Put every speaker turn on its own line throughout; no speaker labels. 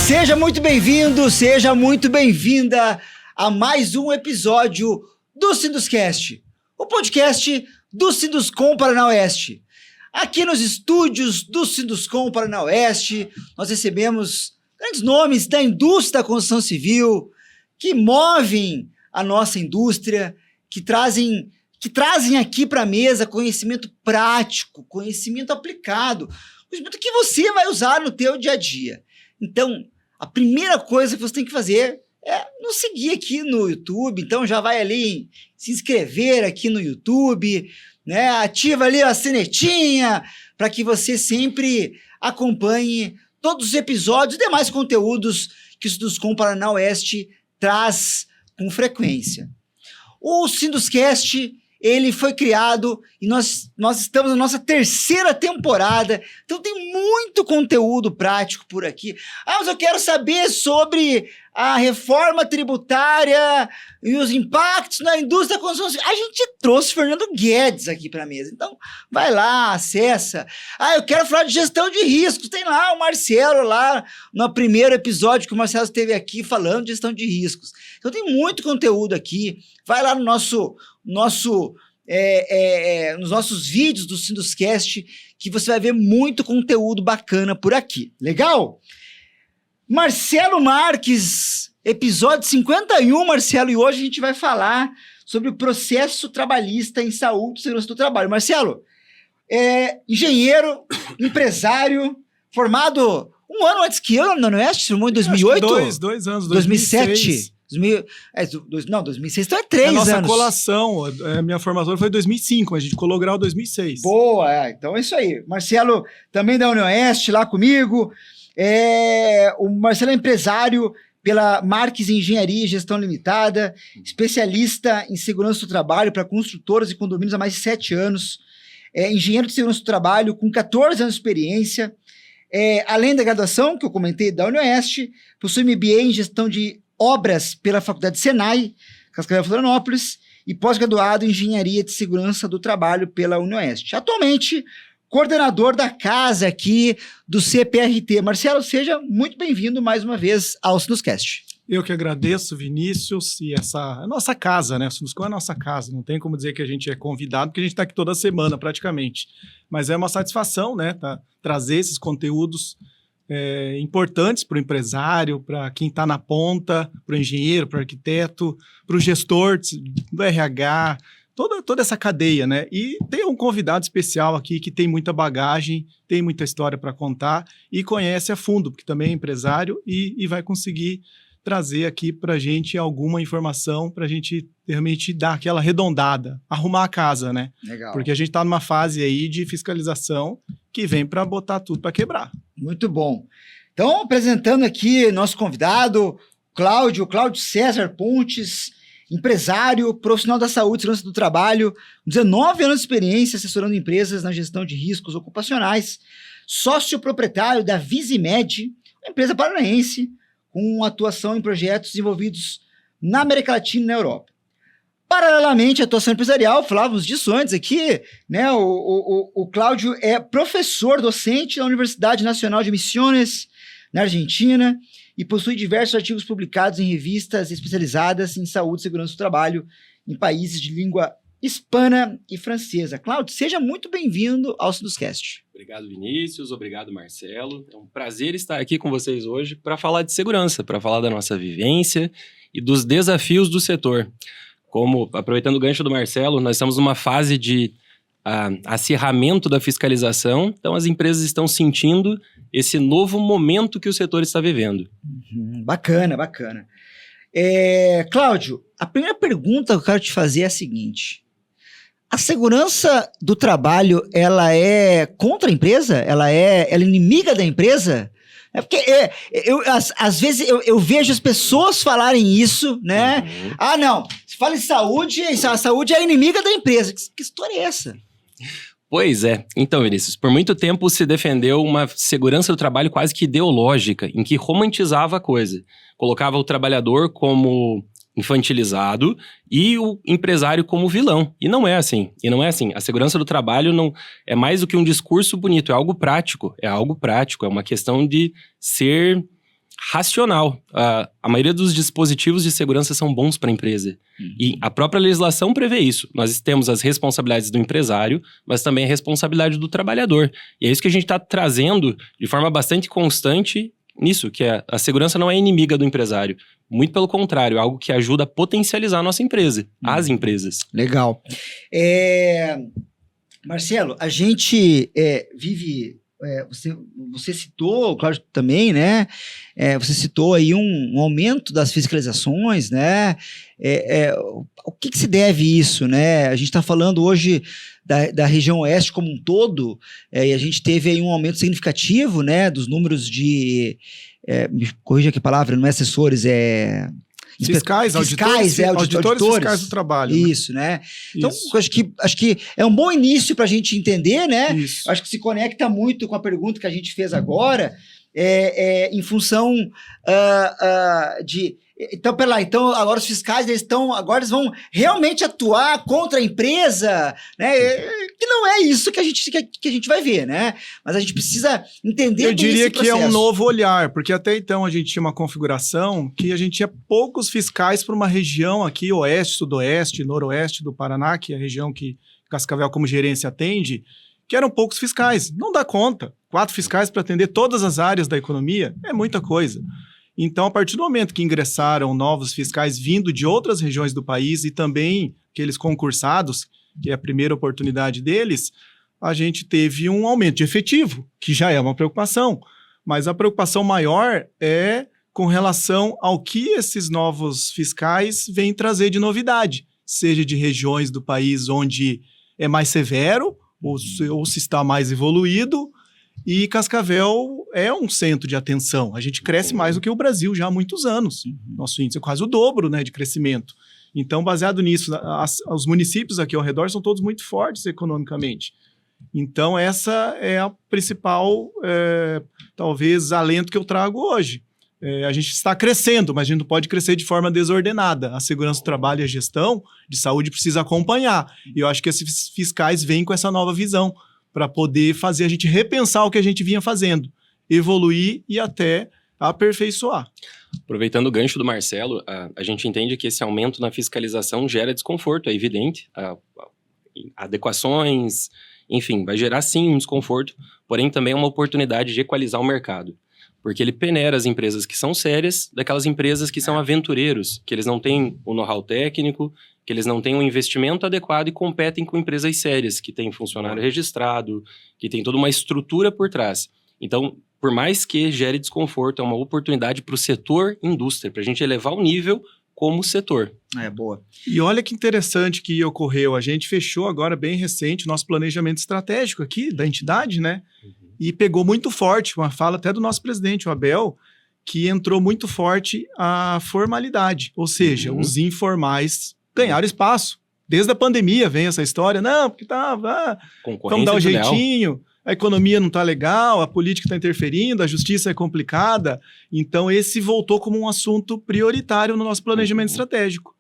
Seja muito bem-vindo, seja muito bem-vinda a mais um episódio do Sinduscast, o podcast do Sinduscom Paraná Oeste. Aqui nos estúdios do Sinduscom Paraná Oeste, nós recebemos grandes nomes da indústria da construção civil que movem a nossa indústria, que trazem aqui para a mesa conhecimento prático, conhecimento aplicado, conhecimento que você vai usar no teu dia a dia. Então, a primeira coisa que você tem que fazer é nos seguir aqui no YouTube. Então, já vai ali se inscrever aqui no YouTube, né? Ativa ali a sinetinha para que você sempre acompanhe todos os episódios e demais conteúdos que o Sinduscom Paraná Oeste traz com frequência. O Sinduscast, ele foi criado e nós estamos na nossa terceira temporada, então tem muito conteúdo prático por aqui. Mas eu quero saber sobre a reforma tributária e os impactos na indústria da construção civil. A gente trouxe Fernando Guedes aqui para a mesa, então vai lá, acessa. Eu quero falar de gestão de riscos, tem lá o Marcelo lá no primeiro episódio que o Marcelo esteve aqui falando de gestão de riscos. Então tem muito conteúdo aqui, vai lá no nos nossos vídeos do Sinduscast, que você vai ver muito conteúdo bacana por aqui. Legal? Marcelo Marques, episódio 51, Marcelo, e hoje a gente vai falar sobre o processo trabalhista em saúde e segurança do trabalho. Marcelo, engenheiro, empresário, formado um ano antes que eu, não é? Se formou em 2008?
Dois anos,
2007? 2006, então é 3 anos.
A nossa colação, a minha formatura foi em 2005, a gente colou grau 2006.
Boa, então é isso aí. Marcelo também da UniOeste, lá comigo. O Marcelo é empresário pela Marques Engenharia e Gestão Limitada, especialista em segurança do trabalho para construtoras e condomínios há mais de 7 anos, engenheiro de segurança do trabalho com 14 anos de experiência, além da graduação, que eu comentei, da UniOeste, possui MBA em Gestão de Obras pela Faculdade Senai, Cascavel, Florianópolis, e pós-graduado em Engenharia de Segurança do Trabalho pela UniOeste. Atualmente, coordenador da casa aqui do CPRT. Marcelo, seja muito bem-vindo mais uma vez ao Sinduscast.
Eu que agradeço, Vinícius, e essa é a nossa casa, né? O Sinduscom é a nossa casa, não tem como dizer que a gente é convidado, porque a gente está aqui toda semana praticamente. Mas é uma satisfação, né? Trazer esses conteúdos importantes para o empresário, para quem está na ponta, para o engenheiro, para o arquiteto, para o gestor do RH, toda essa cadeia, né? E tem um convidado especial aqui que tem muita bagagem, tem muita história para contar e conhece a fundo, porque também é empresário e vai conseguir trazer aqui para a gente alguma informação para a gente realmente dar aquela arredondada, arrumar a casa, né?
Legal.
Porque a gente está numa fase aí de fiscalização que vem para botar tudo para quebrar.
Muito bom. Então, apresentando aqui nosso convidado, Cláudio César Pontes, empresário, profissional da saúde e segurança do trabalho, 19 anos de experiência assessorando empresas na gestão de riscos ocupacionais, sócio proprietário da Visimed, uma empresa paranaense com atuação em projetos desenvolvidos na América Latina e na Europa. Paralelamente à atuação empresarial, falávamos disso antes aqui, né? O Cláudio é professor docente na Universidade Nacional de Misiones, na Argentina, e possui diversos artigos publicados em revistas especializadas em saúde e segurança do trabalho em países de língua hispana e francesa. Cláudio, seja muito bem-vindo ao Sinduscast.
Obrigado, Vinícius. Obrigado, Marcelo. É um prazer estar aqui com vocês hoje para falar de segurança, para falar da nossa vivência e dos desafios do setor. Como, aproveitando o gancho do Marcelo, nós estamos numa fase de acirramento da fiscalização, então as empresas estão sentindo esse novo momento que o setor está vivendo.
Bacana. Cláudio, a primeira pergunta que eu quero te fazer é a seguinte: a segurança do trabalho, ela é contra a empresa? Ela é inimiga da empresa? Porque às vezes eu vejo as pessoas falarem isso, né?
Uhum.
Não, se fala em saúde, a saúde é inimiga da empresa. Que história é essa?
Pois é. Então, Vinícius, por muito tempo se defendeu uma segurança do trabalho quase que ideológica, em que romantizava a coisa. Colocava o trabalhador como infantilizado e o empresário como vilão. E não é assim. A segurança do trabalho não é mais do que um discurso bonito, é algo prático. É uma questão de ser racional. A maioria dos dispositivos de segurança são bons para a empresa. E a própria legislação prevê isso. Nós temos as responsabilidades do empresário, mas também a responsabilidade do trabalhador. E é isso que a gente está trazendo de forma bastante constante nisso, que a segurança não é inimiga do empresário. Muito pelo contrário, é algo que ajuda a potencializar a nossa empresa, as empresas.
Legal. Marcelo, a gente vive... Você citou, claro também, né? Você citou aí um aumento das fiscalizações, né? O que se deve isso, né? A gente está falando hoje da região oeste como um todo, e a gente teve aí um aumento significativo, né? Dos números de... me corrija aqui a palavra, não é assessores,
Fiscais, auditores fiscais do trabalho.
Isso, né? Então, acho que é um bom início para a gente entender, né?
Isso.
Acho que se conecta muito com a pergunta que a gente fez agora, em função de... Então, pera lá, então agora os fiscais eles vão realmente atuar contra a empresa, né? Que não é isso que a gente vai ver, né? Mas a gente precisa entender.
Eu diria que é um novo olhar, porque até então a gente tinha uma configuração que a gente tinha poucos fiscais para uma região aqui, oeste, sudoeste, noroeste do Paraná, que é a região que Cascavel como gerência atende, que eram poucos fiscais. Não dá conta. 4 fiscais para atender todas as áreas da economia é muita coisa. Então, a partir do momento que ingressaram novos fiscais vindo de outras regiões do país e também aqueles concursados, que é a primeira oportunidade deles, a gente teve um aumento de efetivo, que já é uma preocupação. Mas a preocupação maior é com relação ao que esses novos fiscais vêm trazer de novidade, seja de regiões do país onde é mais severo ou se está mais evoluído. E Cascavel é um centro de atenção. A gente cresce mais do que o Brasil já há muitos anos. Nosso índice é quase o dobro, né, de crescimento. Então, baseado nisso, os municípios aqui ao redor são todos muito fortes economicamente. Então, essa é a principal, talvez, alento que eu trago hoje. A gente está crescendo, mas a gente não pode crescer de forma desordenada. A segurança do trabalho e a gestão de saúde precisa acompanhar. E eu acho que esses fiscais vêm com essa nova visão, para poder fazer a gente repensar o que a gente vinha fazendo, evoluir e até aperfeiçoar.
Aproveitando o gancho do Marcelo, a gente entende que esse aumento na fiscalização gera desconforto, é evidente. Adequações, enfim, vai gerar sim um desconforto, porém também é uma oportunidade de equalizar o mercado. Porque ele peneira as empresas que são sérias daquelas empresas que são aventureiros, que eles não têm o know-how técnico, que eles não têm um investimento adequado e competem com empresas sérias, que têm funcionário registrado, que tem toda uma estrutura por trás. Então, por mais que gere desconforto, é uma oportunidade para o setor indústria, para a gente elevar o nível como setor.
Boa.
E olha que interessante que ocorreu. A gente fechou agora, bem recente, o nosso planejamento estratégico aqui da entidade, né? E pegou muito forte, uma fala até do nosso presidente, o Abel, que entrou muito forte a formalidade, ou seja, os informais ganharam espaço. Desde a pandemia vem essa história, não, porque vamos dar um jeitinho, a economia não está legal, a política está interferindo, a justiça é complicada. Então, esse voltou como um assunto prioritário no nosso planejamento estratégico.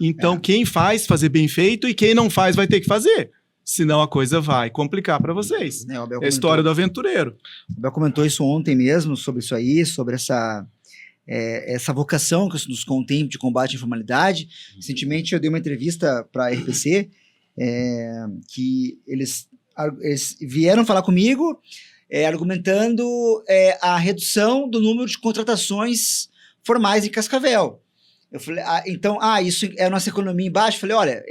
Então, quem faz, fazer bem feito, e quem não faz, vai ter que fazer. Senão a coisa vai complicar para vocês. É a história do aventureiro.
O Abel comentou isso ontem mesmo, sobre isso aí, sobre essa vocação que o Sinduscom tem de combate à informalidade. Recentemente eu dei uma entrevista para a RPC, que eles vieram falar comigo, argumentando a redução do número de contratações formais em Cascavel. Eu falei, então, isso é a nossa economia embaixo? Eu falei, olha,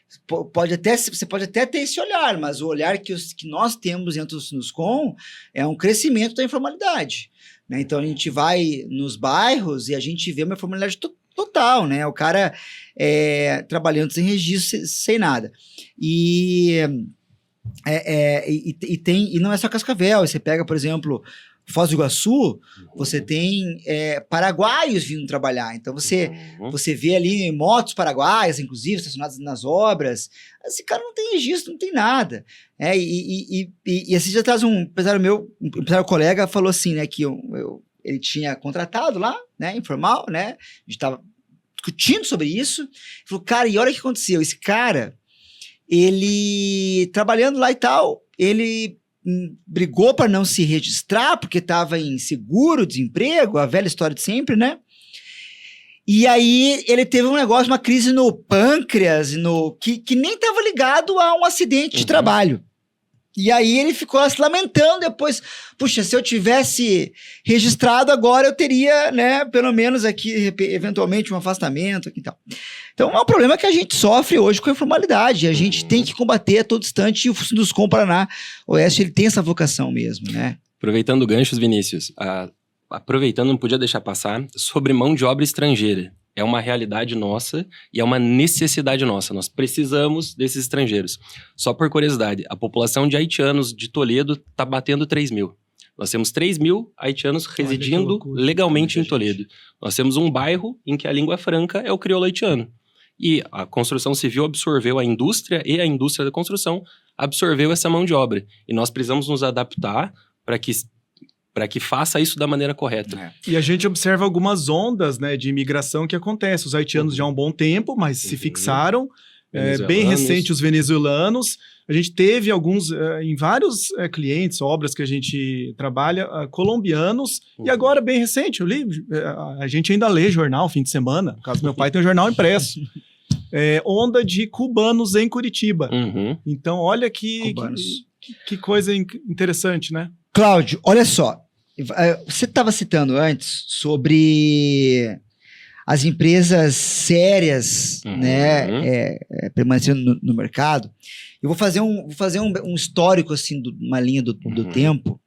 você pode até ter esse olhar, mas o olhar que nós temos dentro do Sinduscom é um crescimento da informalidade. Né? Então, a gente vai nos bairros e a gente vê uma informalidade total, né? O cara trabalhando sem registro, sem nada. E não é só Cascavel. Você pega, por exemplo, Foz do Iguaçu, você tem paraguaios vindo trabalhar. Então, você vê ali motos paraguaias, inclusive, estacionadas nas obras. Esse cara não tem registro, não tem nada. E esses dias atrás, um empresário colega falou assim, né, que ele tinha contratado lá, né, informal, né, a gente estava discutindo sobre isso. Ele falou, cara, e olha o que aconteceu. Esse cara, ele trabalhando lá e tal, ele brigou para não se registrar, porque estava em seguro-desemprego, a velha história de sempre, né? E aí ele teve um negócio, uma crise no pâncreas, que nem estava ligado a um acidente de trabalho. E aí ele ficou lá se lamentando depois. Puxa, se eu tivesse registrado agora, eu teria, né, pelo menos aqui, eventualmente, um afastamento aqui e tal. Então é um problema que a gente sofre hoje com a informalidade. A gente tem que combater a todo instante, e o Sinduscom Paraná Oeste, ele tem essa vocação mesmo, né?
Aproveitando ganchos, Vinícius, aproveitando, não podia deixar passar, sobre mão de obra estrangeira. É uma realidade nossa e é uma necessidade nossa. Nós precisamos desses estrangeiros. Só por curiosidade, a população de haitianos de Toledo está batendo 3 mil. Nós temos 3 mil haitianos residindo legalmente em Toledo. Nós temos um bairro em que a língua franca é o crioulo haitiano. E a construção civil absorveu a indústria e a indústria da construção absorveu essa mão de obra. E nós precisamos nos adaptar para que faça isso da maneira correta.
E a gente observa algumas ondas, né, de imigração que acontecem. Os haitianos já há um bom tempo, mas se fixaram. Bem recente, os venezuelanos. A gente teve alguns, em vários clientes, obras que a gente trabalha, colombianos. E agora, bem recente, eu li, a gente ainda lê jornal fim de semana. No caso do meu pai, tem um jornal impresso. Onda de cubanos em Curitiba. Então, olha que coisa interessante, né?
Cláudio, olha só. Você estava citando antes sobre as empresas sérias, né, permanecendo no mercado. Eu vou fazer um histórico, assim, uma linha do tempo.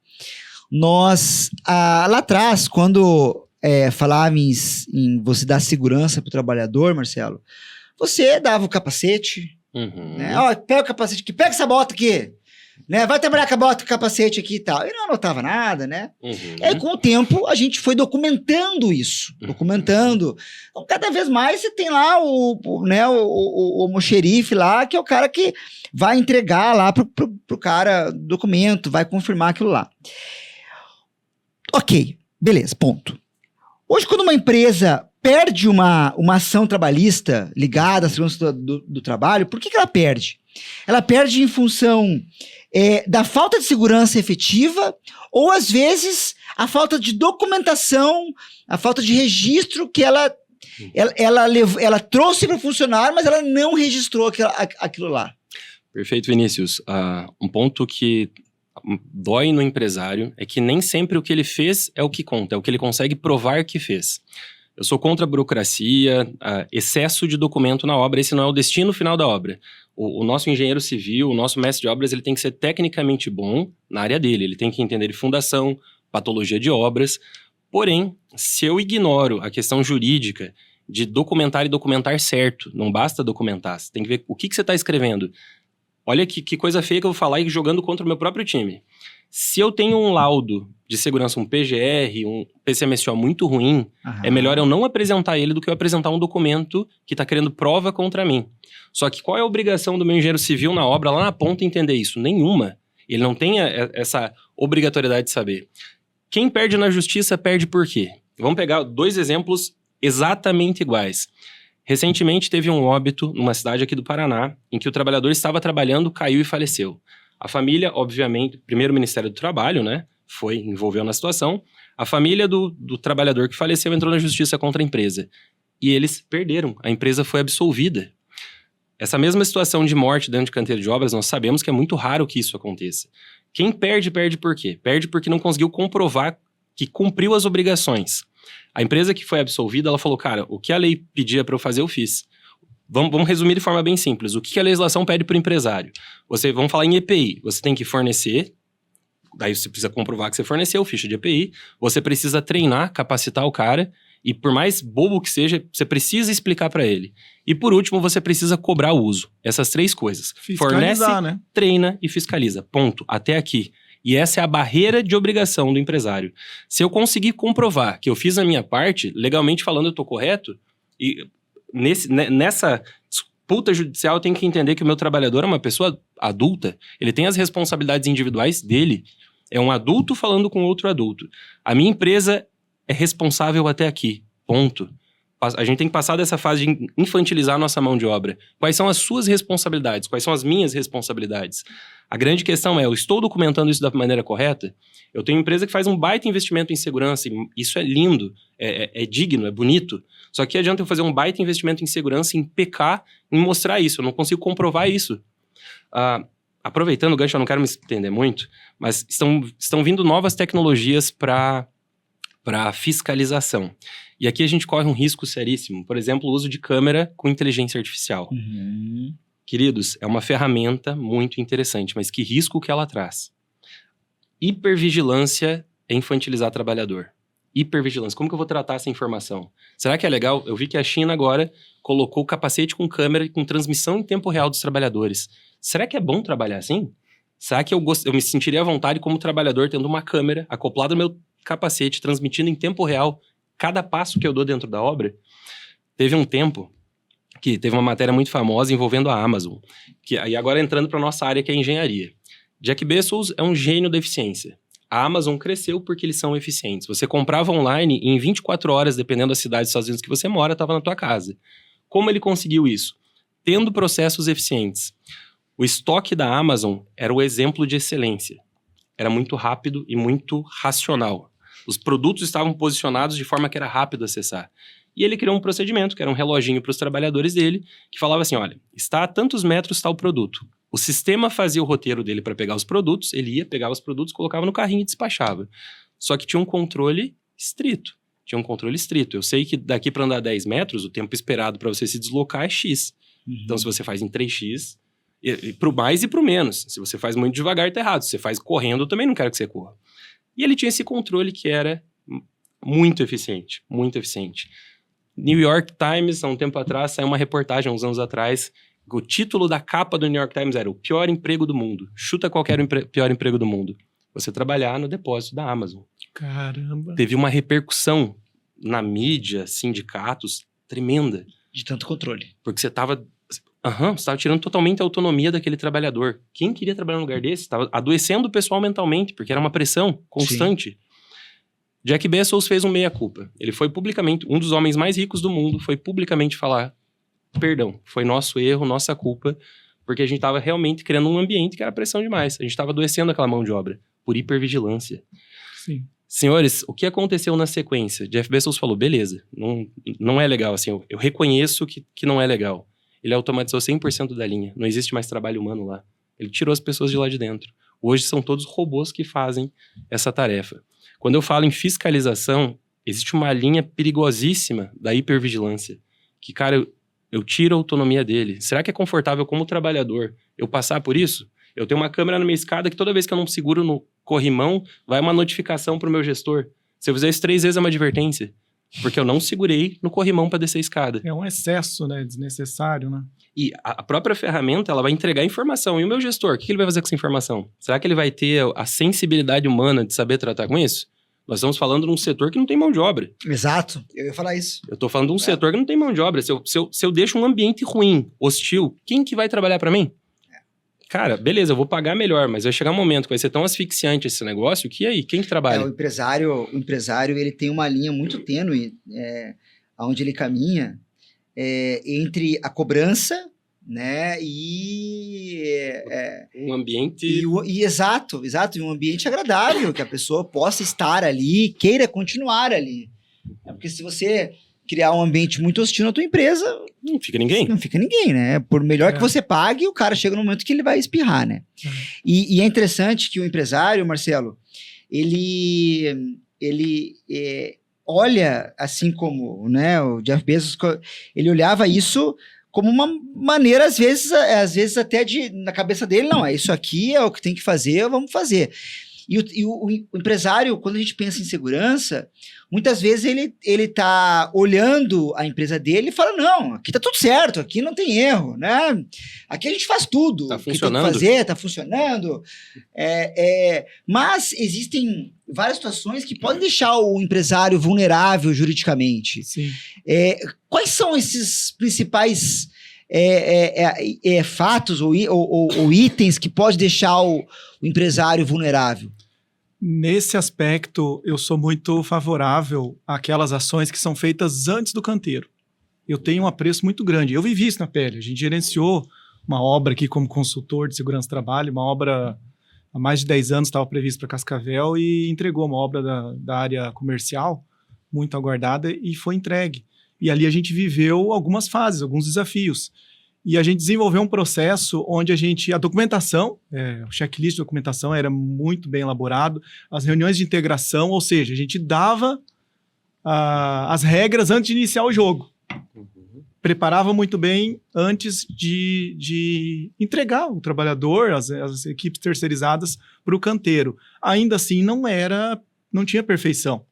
Nós, lá atrás, quando falava em você dar segurança para o trabalhador, Marcelo, você dava o capacete, né? Ó, pega o capacete aqui, pega essa bota aqui. Né? Vai trabalhar com a bota, com o capacete aqui e tal. E não anotava nada, né? E aí, com o tempo, a gente foi documentando isso. Documentando. Então, cada vez mais você tem lá o almoxerife lá, que é o cara que vai entregar lá pro cara documento, vai confirmar aquilo lá. Ok, beleza, ponto. Hoje, quando uma empresa perde uma ação trabalhista ligada à segurança do trabalho, por que ela perde? Ela perde em função da falta de segurança efetiva, ou às vezes a falta de documentação, a falta de registro que ela trouxe para o funcionário, mas ela não registrou aquilo lá.
Perfeito, Vinícius. Um ponto que dói no empresário é que nem sempre o que ele fez é o que conta, é o que ele consegue provar que fez. Eu sou contra a burocracia, excesso de documento na obra, esse não é o destino final da obra. O nosso engenheiro civil, o nosso mestre de obras, ele tem que ser tecnicamente bom na área dele, ele tem que entender de fundação, patologia de obras. Porém, se eu ignoro a questão jurídica de documentar e documentar certo, não basta documentar, você tem que ver o que você está escrevendo. Olha que coisa feia que eu vou falar e jogando contra o meu próprio time. Se eu tenho um laudo de segurança, um PGR, um PCMSO muito ruim, é melhor eu não apresentar ele do que eu apresentar um documento que está querendo prova contra mim. Só que qual é a obrigação do meu engenheiro civil na obra, lá na ponta, entender isso? Nenhuma. Ele não tem essa obrigatoriedade de saber. Quem perde na justiça, perde por quê? Vamos pegar 2 exemplos exatamente iguais. Recentemente teve um óbito numa cidade aqui do Paraná, em que o trabalhador estava trabalhando, caiu e faleceu. A família, obviamente, primeiro o Ministério do Trabalho, né, envolveu na situação. A família do trabalhador que faleceu entrou na justiça contra a empresa. E eles perderam, a empresa foi absolvida. Essa mesma situação de morte dentro de canteiro de obras, nós sabemos que é muito raro que isso aconteça. Quem perde, perde por quê? Perde porque não conseguiu comprovar que cumpriu as obrigações. A empresa que foi absolvida, ela falou, cara, o que a lei pedia para eu fazer, eu fiz. Vamos resumir de forma bem simples. O que a legislação pede para o empresário? Vamos falar em EPI. Você tem que fornecer, daí você precisa comprovar que você forneceu, ficha de EPI. Você precisa treinar, capacitar o cara. E por mais bobo que seja, você precisa explicar para ele. E por último, você precisa cobrar o uso. Essas 3 coisas. Fornece, né? Treina e fiscaliza. Ponto. Até aqui. E essa é a barreira de obrigação do empresário. Se eu conseguir comprovar que eu fiz a minha parte, legalmente falando eu estou correto, e nessa disputa judicial eu tenho que entender que o meu trabalhador é uma pessoa adulta, ele tem as responsabilidades individuais dele, é um adulto falando com outro adulto. A minha empresa é responsável até aqui, ponto. A gente tem que passar dessa fase de infantilizar a nossa mão de obra. Quais são as suas responsabilidades? Quais são as minhas responsabilidades? A grande questão é, eu estou documentando isso da maneira correta? Eu tenho uma empresa que faz um baita investimento em segurança, e isso é lindo, é digno, é bonito. Só que adianta eu fazer um baita investimento em segurança, em pecar, em mostrar isso. Eu não consigo comprovar isso. Aproveitando o gancho, eu não quero me estender muito, mas estão vindo novas tecnologias para fiscalização. E aqui a gente corre um risco seríssimo. Por exemplo, o uso de câmera com inteligência artificial.
Uhum.
Queridos, é uma ferramenta muito interessante, mas que risco que ela traz? Hipervigilância é infantilizar trabalhador. Hipervigilância. Como que eu vou tratar essa informação? Será que é legal? Eu vi que a China agora colocou capacete com câmera e com transmissão em tempo real dos trabalhadores. Será que é bom trabalhar assim? Será que eu me sentiria à vontade como trabalhador tendo uma câmera acoplada no meu capacete, transmitindo em tempo real cada passo que eu dou dentro da obra? Teve um tempo que teve uma matéria muito famosa envolvendo a Amazon, e agora entrando para a nossa área, que é a engenharia. Jack Bezos é um gênio da eficiência. A Amazon cresceu porque eles são eficientes. Você comprava online e em 24 horas, dependendo da cidade dos Estados Unidos que você mora, estava na tua casa. Como ele conseguiu isso? Tendo processos eficientes. O estoque da Amazon era o exemplo de excelência. Era muito rápido e muito racional. Os produtos estavam posicionados de forma que era rápido acessar. E ele criou um procedimento, que era um reloginho para os trabalhadores dele, que falava assim, olha, está a tantos metros tal produto. O sistema fazia o roteiro dele para pegar os produtos, ele ia, pegava os produtos, colocava no carrinho e despachava. Só que tinha um controle estrito. Eu sei que daqui para andar 10 metros, o tempo esperado para você se deslocar é X. Uhum. Então, se você faz em 3X, e pro mais e pro menos. Se você faz muito devagar, tá errado. Se você faz correndo, eu também não quero que você corra. E ele tinha esse controle que era muito eficiente, muito eficiente. New York Times, há um tempo atrás, saiu uma reportagem, uns anos atrás, o título da capa do New York Times era o pior emprego do mundo. Chuta qualquer pior emprego do mundo. Você trabalhar no depósito da Amazon.
Caramba!
Teve uma repercussão na mídia, sindicatos, tremenda.
De tanto controle.
Porque você estava tirando totalmente a autonomia daquele trabalhador. Quem queria trabalhar num lugar desse? Estava adoecendo o pessoal mentalmente, porque era uma pressão constante. Sim. Jack Bezos fez um meia-culpa. Ele foi publicamente, um dos homens mais ricos do mundo, foi publicamente falar, perdão, foi nosso erro, nossa culpa, porque a gente estava realmente criando um ambiente que era pressão demais. A gente estava adoecendo aquela mão de obra, por hipervigilância.
Sim.
Senhores, o que aconteceu na sequência? Jeff Bezos falou, beleza, não é legal, assim, eu reconheço que não é legal. Ele automatizou 100% da linha. Não existe mais trabalho humano lá. Ele tirou as pessoas de lá de dentro. Hoje são todos robôs que fazem essa tarefa. Quando eu falo em fiscalização, existe uma linha perigosíssima da hipervigilância. Que, cara, eu tiro a autonomia dele. Será que é confortável como trabalhador eu passar por isso? Eu tenho uma câmera na minha escada que toda vez que eu não seguro no corrimão, vai uma notificação para o meu gestor. Se eu fizer isso 3 vezes é uma advertência. Porque eu não segurei no corrimão para descer a escada.
É um excesso, né? Desnecessário, né?
E a própria ferramenta, ela vai entregar informação. E o meu gestor, o que ele vai fazer com essa informação? Será que ele vai ter a sensibilidade humana de saber tratar com isso? Nós estamos falando de um setor que não tem mão de obra.
Exato. Eu ia falar isso.
Eu estou falando de um setor que não tem mão de obra. Se eu deixo um ambiente ruim, hostil, quem que vai trabalhar para mim? Cara, beleza, eu vou pagar melhor, mas vai chegar um momento que vai ser tão asfixiante esse negócio que aí, quem que trabalha?
O empresário ele tem uma linha muito tênue onde ele caminha entre a cobrança, né,
um ambiente...
Exato, e um ambiente agradável, que a pessoa possa estar ali, queira continuar ali. Porque se você criar um ambiente muito hostil na tua empresa...
Não fica ninguém.
Não fica ninguém, né? Por melhor que você pague, o cara chega no momento que ele vai espirrar, né? E é interessante que o empresário, Marcelo, ele olha, assim como, né, o Jeff Bezos, ele olhava isso como uma maneira, às vezes até na cabeça dele, não, isso aqui é o que tem que fazer, vamos fazer. E o empresário, quando a gente pensa em segurança, muitas vezes ele tá olhando a empresa dele e fala, não, aqui tá tudo certo, aqui não tem erro, né? Aqui a gente faz tudo.
Tá
funcionando. Que tem que fazer, tá funcionando. Mas existem várias situações que podem deixar o empresário vulnerável juridicamente.
Sim.
Quais são esses principais fatos ou itens que podem deixar o empresário vulnerável?
Nesse aspecto, eu sou muito favorável àquelas ações que são feitas antes do canteiro. Eu tenho um apreço muito grande. Eu vivi isso na pele. A gente gerenciou uma obra aqui como consultor de segurança do trabalho, uma obra há mais de 10 anos estava prevista para Cascavel e entregou uma obra da área comercial, muito aguardada, e foi entregue. E ali a gente viveu algumas fases, alguns desafios. E a gente desenvolveu um processo onde a documentação, o checklist de documentação era muito bem elaborado, as reuniões de integração, ou seja, a gente dava as regras antes de iniciar o jogo. Preparava muito bem antes de entregar o trabalhador, as equipes terceirizadas para o canteiro. Ainda assim, não tinha perfeição.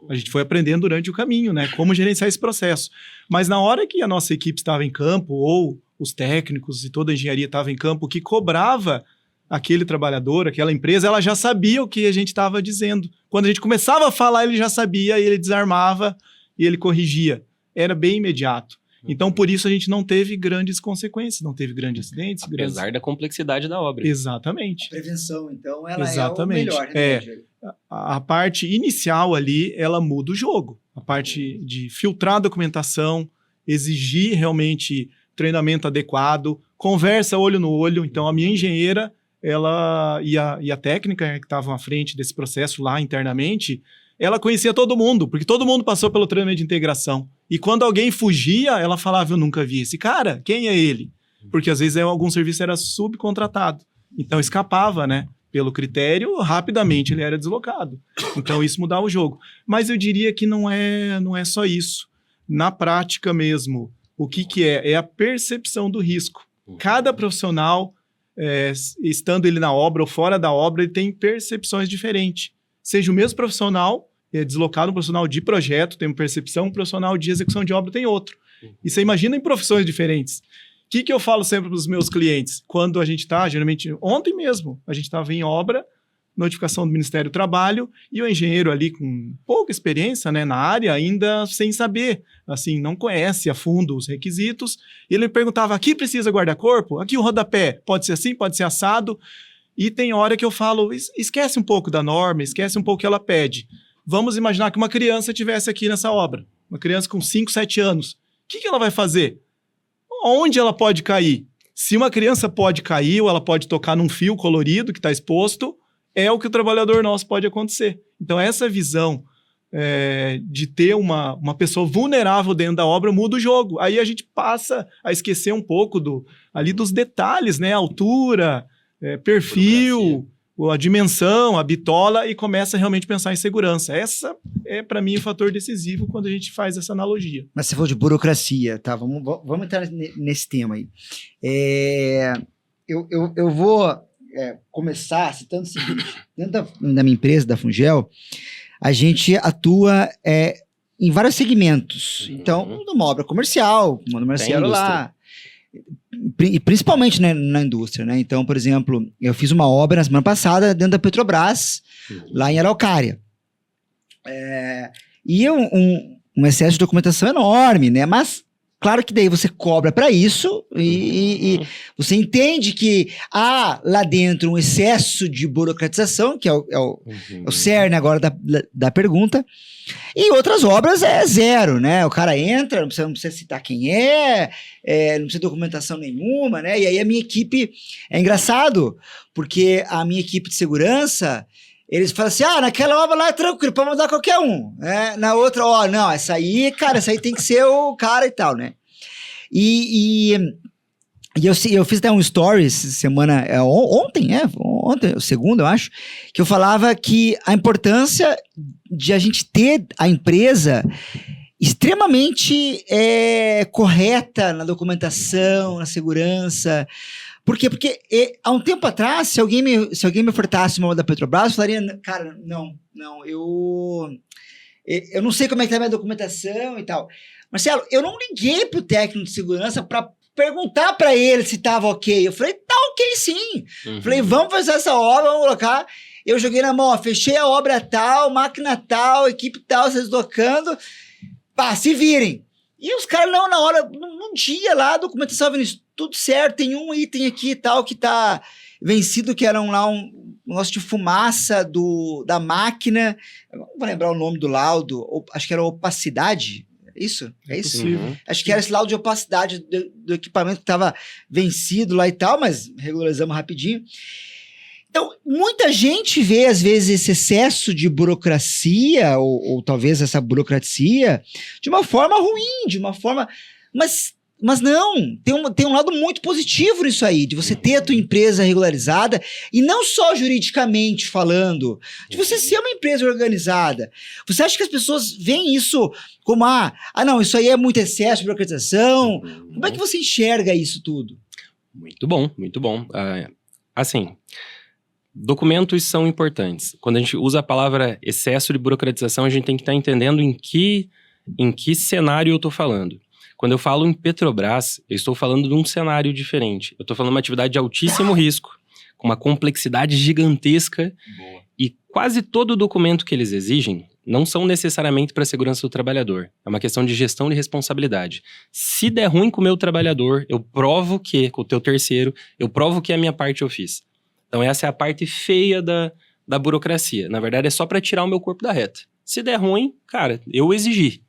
A gente foi aprendendo durante o caminho, né? Como gerenciar esse processo. Mas na hora que a nossa equipe estava em campo, ou os técnicos e toda a engenharia estava em campo, que cobrava aquele trabalhador, aquela empresa, ela já sabia o que a gente estava dizendo. Quando a gente começava a falar, ele já sabia, e ele desarmava e ele corrigia. Era bem imediato. Então, por isso, a gente não teve grandes consequências, não teve grandes acidentes.
Apesar da complexidade da obra.
Exatamente.
A prevenção, então, ela
Exatamente.
é o melhor, né, Rogério?
A parte inicial ali, ela muda o jogo. A parte de filtrar a documentação, exigir realmente treinamento adequado, conversa olho no olho. Então, a minha engenheira, ela e a técnica que estavam à frente desse processo lá internamente, ela conhecia todo mundo, porque todo mundo passou pelo treinamento de integração. E quando alguém fugia, ela falava, eu nunca vi esse cara, quem é ele? Porque às vezes algum serviço era subcontratado. Então escapava, né? Pelo critério, rapidamente ele era deslocado. Então isso mudava o jogo. Mas eu diria que não é só isso. Na prática mesmo, o que é? É a percepção do risco. Cada profissional, estando ele na obra ou fora da obra, ele tem percepções diferentes. Seja o mesmo profissional, deslocado, um profissional de projeto tem uma percepção, um profissional de execução de obra tem outro. E você imagina em profissões diferentes. O que eu falo sempre para os meus clientes? Quando a gente está, geralmente, ontem mesmo, a gente estava em obra, notificação do Ministério do Trabalho, e o engenheiro ali com pouca experiência, né, na área, ainda sem saber, assim, não conhece a fundo os requisitos, e ele me perguntava, aqui precisa guarda-corpo? Aqui o rodapé, pode ser assim, pode ser assado? E tem hora que eu falo, esquece um pouco da norma, esquece um pouco o que ela pede. Vamos imaginar que uma criança estivesse aqui nessa obra, uma criança com 5, 7 anos. O que ela vai fazer? Onde ela pode cair? Se uma criança pode cair ou ela pode tocar num fio colorido que está exposto, é o que o trabalhador nosso pode acontecer. Então, essa visão de ter uma pessoa vulnerável dentro da obra muda o jogo. Aí a gente passa a esquecer um pouco ali dos detalhes, né? A altura, perfil, a dimensão, a bitola, e começa a realmente pensar em segurança. Essa é, para mim, o fator decisivo quando a gente faz essa analogia.
Mas você falou de burocracia, tá? Vamos entrar nesse tema aí. Eu vou começar citando o seguinte. Dentro da minha empresa, da Fungel, a gente atua em vários segmentos. Então, numa obra comercial, uma Marcelo lá, e principalmente, né, na indústria, né? Então, por exemplo, eu fiz uma obra na semana passada dentro da Petrobras, lá em Araucária. E um excesso de documentação enorme, né? Mas, claro que daí você cobra para isso e você entende que há lá dentro um excesso de burocratização, que é o cerne agora da pergunta. E outras obras é zero, né? O cara entra, não precisa citar quem não precisa de documentação nenhuma, né? E aí a minha equipe... É engraçado, porque a minha equipe de segurança, eles falam assim, naquela obra lá é tranquilo, pode mandar qualquer um. Né? Na outra, não, essa aí tem que ser o cara e tal, né? E eu fiz até um stories semana, ontem, segunda, eu acho, que eu falava que a importância de a gente ter a empresa extremamente correta na documentação, na segurança. Por quê? Porque há um tempo atrás, se alguém me ofertasse uma da Petrobras, eu falaria, cara, não, eu não sei como é que tá a minha documentação e tal. Marcelo, eu não liguei pro técnico de segurança para perguntar para ele se tava ok. Eu falei, tá ok sim. Falei, vamos fazer essa obra, vamos colocar. Eu joguei na mão, fechei a obra tal, máquina tal, equipe tal, vocês tocando. Se virem. E os caras, não, na hora, no dia lá, a documentação, tudo certo, tem um item aqui e tal, que tá vencido, que era negócio de fumaça da máquina. Eu não vou lembrar o nome do laudo, acho que era opacidade. Isso? É isso?
Possível.
Acho que era esse laudo de opacidade do equipamento que estava vencido lá e tal, mas regularizamos rapidinho. Então, muita gente vê, às vezes, esse excesso de burocracia, ou talvez essa burocracia, de uma forma ruim, de uma forma... Mas não, tem um lado muito positivo nisso aí, de você ter a tua empresa regularizada, e não só juridicamente falando, de você ser uma empresa organizada. Você acha que as pessoas veem isso como, não, isso aí é muito excesso de burocratização? Como é que você enxerga isso tudo?
Muito bom, muito bom. Assim, documentos são importantes. Quando a gente usa a palavra excesso de burocratização, a gente tem que estar entendendo em que cenário eu estou falando. Quando eu falo em Petrobras, eu estou falando de um cenário diferente. Eu estou falando de uma atividade de altíssimo risco, com uma complexidade gigantesca. Boa. E quase todo o documento que eles exigem não são necessariamente para a segurança do trabalhador. É uma questão de gestão de responsabilidade. Se der ruim com o meu trabalhador, eu provo que, com o teu terceiro, eu provo que a minha parte eu fiz. Então essa é a parte feia da burocracia. Na verdade, é só para tirar o meu corpo da reta. Se der ruim, cara, eu exigi.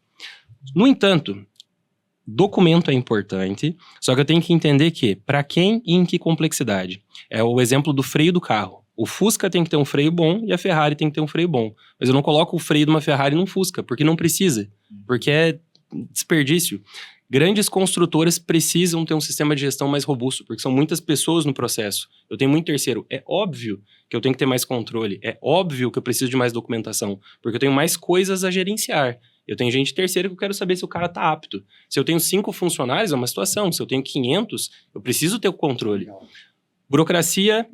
No entanto, documento é importante, só que eu tenho que entender que, para quem e em que complexidade. É o exemplo do freio do carro. O Fusca tem que ter um freio bom e a Ferrari tem que ter um freio bom. Mas eu não coloco o freio de uma Ferrari num Fusca, porque não precisa. Porque é desperdício. Grandes construtoras precisam ter um sistema de gestão mais robusto, porque são muitas pessoas no processo. Eu tenho muito terceiro. É óbvio que eu tenho que ter mais controle. É óbvio que eu preciso de mais documentação, porque eu tenho mais coisas a gerenciar. Eu tenho gente terceira que eu quero saber se o cara tá apto. Se eu tenho 5 funcionários, é uma situação. Se eu tenho 500, eu preciso ter o controle. Burocracia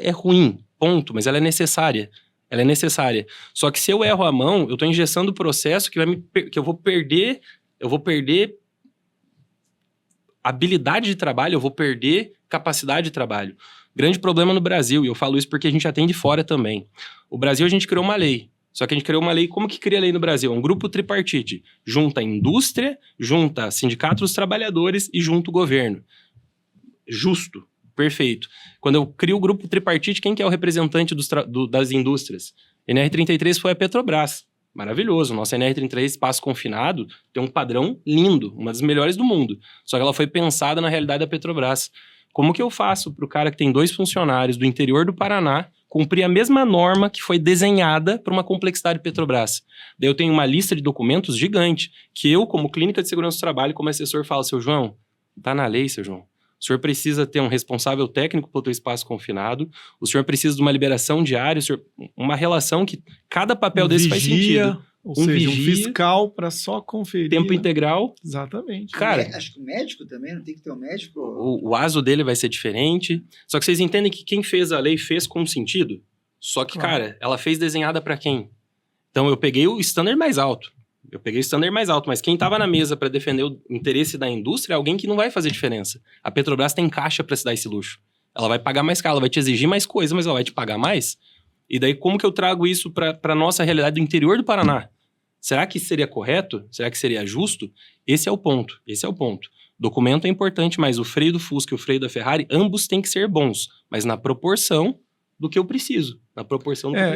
é ruim, ponto, mas ela é necessária. Ela é necessária. Só que se eu erro a mão, eu tô engessando o processo que eu vou perder habilidade de trabalho, eu vou perder capacidade de trabalho. Grande problema no Brasil, e eu falo isso porque a gente atende fora também. O Brasil, a gente criou uma lei. Só que a gente criou uma lei, como que cria a lei no Brasil? É um grupo tripartite. Junta a indústria, junta sindicato dos trabalhadores e junta o governo. Justo, perfeito. Quando eu crio o grupo tripartite, quem que é o representante das indústrias? NR33 foi a Petrobras. Maravilhoso. Nossa NR33 espaço confinado tem um padrão lindo, uma das melhores do mundo. Só que ela foi pensada na realidade da Petrobras. Como que eu faço para o cara que tem 2 funcionários do interior do Paraná cumprir a mesma norma que foi desenhada para uma complexidade Petrobras? Daí eu tenho uma lista de documentos gigante, que eu, como clínica de segurança do trabalho, como assessor, falo, seu João, tá na lei, seu João. O senhor precisa ter um responsável técnico para o teu espaço confinado, o senhor precisa de uma liberação diária, uma relação que cada papel desse faz sentido.
Ou seja, um fiscal para só conferir.
Tempo integral.
Exatamente.
Cara, acho que o médico também, não tem que ter um médico?
O ASO dele vai ser diferente. Só que vocês entendem que quem fez a lei fez com sentido? Só que, cara, ela fez desenhada para quem? Então eu peguei o standard mais alto. Mas quem estava na mesa para defender o interesse da indústria é alguém que não vai fazer diferença. A Petrobras tem caixa para se dar esse luxo. Ela vai pagar mais caro, ela vai te exigir mais coisa, mas ela vai te pagar mais. E daí, como que eu trago isso para a nossa realidade do interior do Paraná? Será que seria correto? Será que seria justo? Esse é o ponto. Documento é importante, mas o freio do Fusca e o freio da Ferrari, ambos têm que ser bons, mas na proporção do que eu preciso.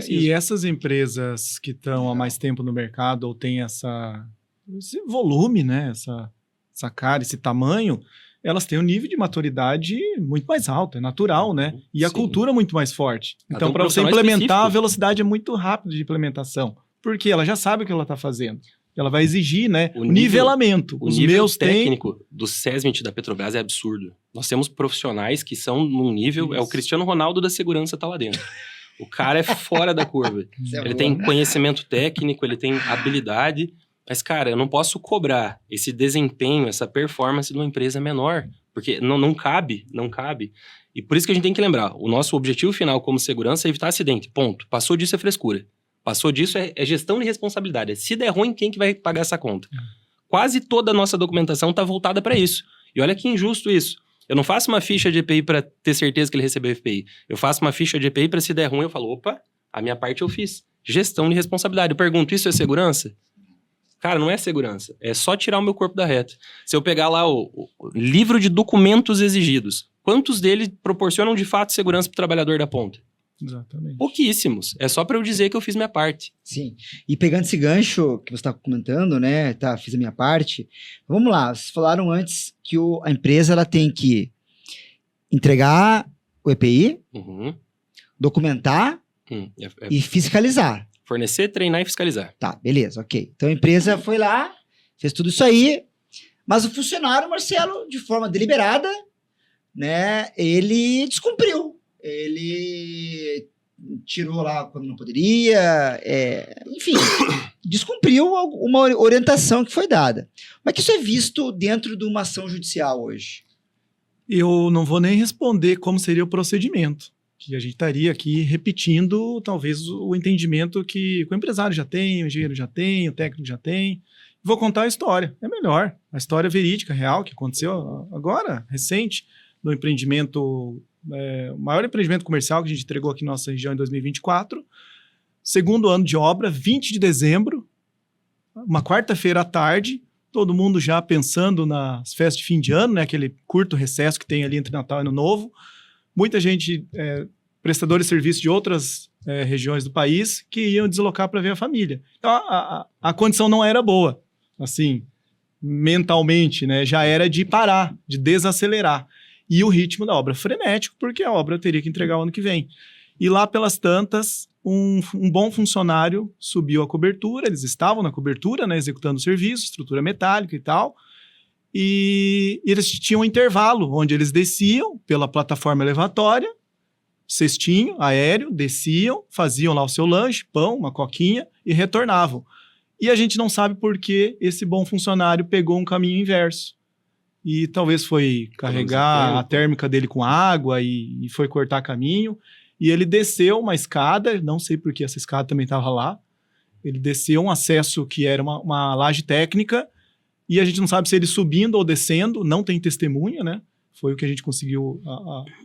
E essas empresas que estão há mais tempo no mercado ou têm esse volume, né? Essa cara, esse tamanho, elas têm um nível de maturidade muito mais alto, é natural, né? E a cultura muito mais forte. Então, para você implementar, a velocidade é muito rápida de implementação. Porque ela já sabe o que ela está fazendo. Ela vai exigir, né? O nivelamento.
O nível técnico do SESMIT da Petrobras é absurdo. Nós temos profissionais que são num nível... Isso. É o Cristiano Ronaldo da segurança tá lá dentro. O cara é fora da curva. Ele tem conhecimento técnico, ele tem habilidade... Mas, cara, eu não posso cobrar esse desempenho, essa performance de uma empresa menor, porque não cabe. E por isso que a gente tem que lembrar, o nosso objetivo final como segurança é evitar acidente, ponto. Passou disso é frescura. Passou disso é gestão de responsabilidade. Se der ruim, quem que vai pagar essa conta? Quase toda a nossa documentação está voltada para isso. E olha que injusto isso. Eu não faço uma ficha de EPI para ter certeza que ele recebeu FPI. Eu faço uma ficha de EPI para se der ruim, eu falo, opa, a minha parte eu fiz. Gestão de responsabilidade. Eu pergunto, isso é segurança? Cara, não é segurança. É só tirar o meu corpo da reta. Se eu pegar lá o livro de documentos exigidos, quantos deles proporcionam de fato segurança para o trabalhador da ponta?
Exatamente.
Pouquíssimos. É só para eu dizer que eu fiz minha parte.
Sim. E pegando esse gancho que você está comentando, né? Tá, fiz a minha parte. Vamos lá. Vocês falaram antes que a empresa ela tem que entregar o EPI,
Uhum.
documentar e fiscalizar.
Fornecer, treinar e fiscalizar.
Tá, beleza, ok. Então a empresa foi lá, fez tudo isso aí, mas o funcionário, Marcelo, de forma deliberada, né? Ele descumpriu. Ele tirou lá quando não poderia, enfim, descumpriu uma orientação que foi dada. Como é que isso é visto dentro de uma ação judicial hoje?
Eu não vou nem responder como seria o procedimento, que a gente estaria aqui repetindo talvez o entendimento que o empresário já tem, o engenheiro já tem, o técnico já tem. Vou contar a história, é melhor. A história verídica, real, que aconteceu agora, recente, no empreendimento... o maior empreendimento comercial que a gente entregou aqui na nossa região em 2024, segundo ano de obra, 20 de dezembro, uma quarta-feira à tarde, todo mundo já pensando nas festas de fim de ano, né, aquele curto recesso que tem ali entre Natal e Ano Novo, muita gente, prestadores de serviço de outras regiões do país, que iam deslocar para ver a família. Então, a condição não era boa, assim, mentalmente, né, já era de parar, de desacelerar. E o ritmo da obra frenético, porque a obra teria que entregar o ano que vem. E lá pelas tantas, um bom funcionário subiu a cobertura, eles estavam na cobertura, né, executando o serviço, estrutura metálica e tal, e eles tinham um intervalo, onde eles desciam pela plataforma elevatória, cestinho, aéreo, desciam, faziam lá o seu lanche, pão, uma coquinha, e retornavam. E a gente não sabe por que esse bom funcionário pegou um caminho inverso. E talvez foi carregar a térmica dele com água e foi cortar caminho. E ele desceu uma escada, não sei por que essa escada também estava lá. Ele desceu um acesso que era uma laje técnica e a gente não sabe se ele subindo ou descendo, não tem testemunha, né? Foi o que a gente conseguiu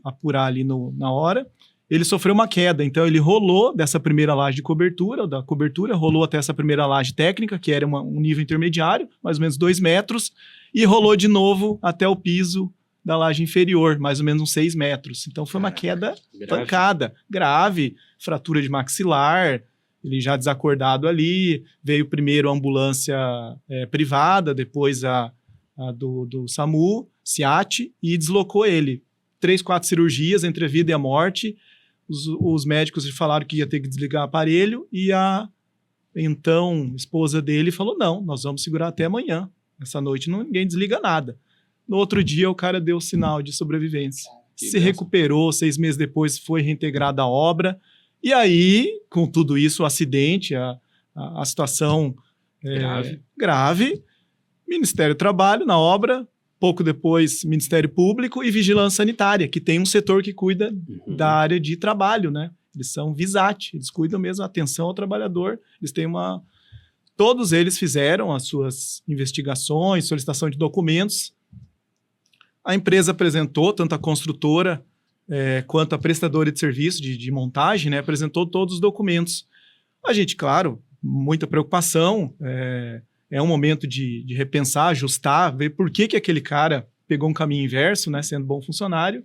apurar ali na hora. Ele sofreu uma queda, então ele rolou dessa primeira laje de cobertura, da cobertura, rolou até essa primeira laje técnica, que era um nível intermediário, mais ou menos 2 metros, e rolou de novo até o piso da laje inferior, mais ou menos uns 6 metros. Então foi uma queda pancada, grave, fratura de maxilar, ele já desacordado ali, veio primeiro a ambulância privada, depois a do SAMU, SIAT, e deslocou ele. 3, 4 cirurgias entre a vida e a morte. Os médicos falaram que ia ter que desligar o aparelho e a então esposa dele falou, não, nós vamos segurar até amanhã. Essa noite ninguém desliga nada. No outro dia o cara deu sinal de sobrevivência. Se recuperou, 6 meses depois foi reintegrada a obra. E aí, com tudo isso, o acidente, a situação grave, Ministério do Trabalho na obra, pouco depois Ministério Público e Vigilância Sanitária, que tem um setor que cuida da área de trabalho, né? Eles são VISAT, eles cuidam mesmo da atenção ao trabalhador. Eles têm todos eles fizeram as suas investigações, solicitação de documentos. A empresa apresentou, tanto a construtora quanto a prestadora de serviço de montagem, né? Apresentou todos os documentos. A gente, claro, muita preocupação, é um momento de repensar, ajustar, ver por que aquele cara pegou um caminho inverso, né, sendo bom funcionário,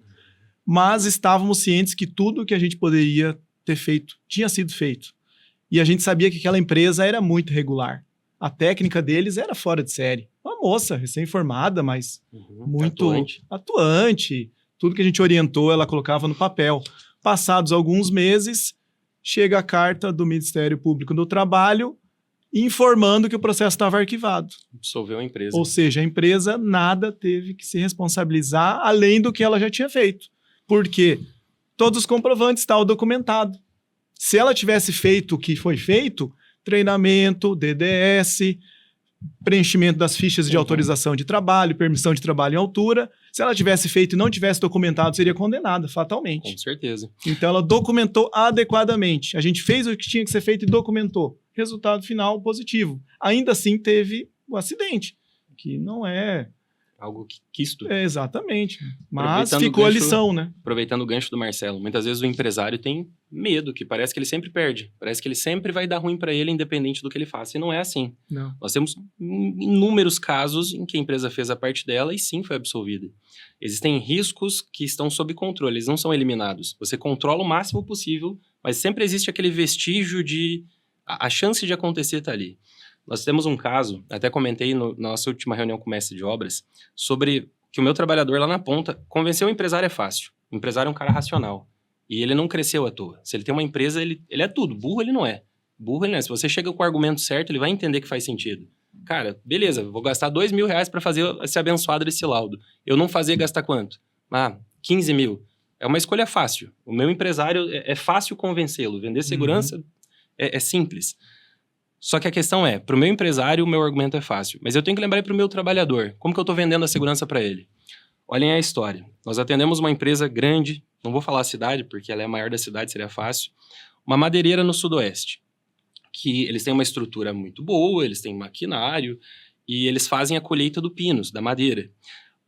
mas estávamos cientes que tudo que a gente poderia ter feito tinha sido feito. E a gente sabia que aquela empresa era muito regular. A técnica deles era fora de série. Uma moça recém-formada, mas muito atuante. Tudo que a gente orientou, ela colocava no papel. Passados alguns meses, chega a carta do Ministério Público do Trabalho informando que o processo estava arquivado.
Dissolveu a empresa.
Ou seja, a empresa nada teve que se responsabilizar além do que ela já tinha feito. Por quê? Todos os comprovantes estavam documentados. Se ela tivesse feito o que foi feito, treinamento, DDS, preenchimento das fichas de autorização de trabalho, permissão de trabalho em altura, se ela tivesse feito e não tivesse documentado, seria condenada fatalmente.
Com certeza.
Então ela documentou adequadamente. A gente fez o que tinha que ser feito e documentou. Resultado final positivo. Ainda assim teve o acidente, que não é
algo que quisto.
Exatamente. Mas
Aproveitando
ficou
o
a
gancho-
lição, né?
Aproveitando o gancho do Marcelo, muitas vezes o empresário tem medo, que parece que ele sempre perde. Parece que ele sempre vai dar ruim para ele, independente do que ele faça. E não é assim.
Não.
Nós temos inúmeros casos em que a empresa fez a parte dela e sim foi absolvida. Existem riscos que estão sob controle, eles não são eliminados. Você controla o máximo possível, mas sempre existe aquele vestígio de... A chance de acontecer está ali. Nós temos um caso, até comentei na nossa última reunião com o mestre de obras, sobre que o meu trabalhador lá na ponta, convencer o empresário é fácil. O empresário é um cara racional. E ele não cresceu à toa. Se ele tem uma empresa, ele é tudo. Burro ele não é. Burro ele não é. Se você chega com o argumento certo, ele vai entender que faz sentido. Cara, beleza, vou gastar R$2.000 para fazer esse abençoado desse laudo. Eu não fazer, gastar quanto? 15 mil. É uma escolha fácil. O meu empresário, é fácil convencê-lo. Vender segurança é simples. Só que a questão é, para o meu empresário, o meu argumento é fácil. Mas eu tenho que lembrar para o meu trabalhador. Como que eu estou vendendo a segurança para ele? Olhem a história. Nós atendemos uma empresa grande, não vou falar a cidade, porque ela é a maior da cidade, seria fácil. Uma madeireira no sudoeste. Que eles têm uma estrutura muito boa, eles têm maquinário, e eles fazem a colheita do pinus, da madeira.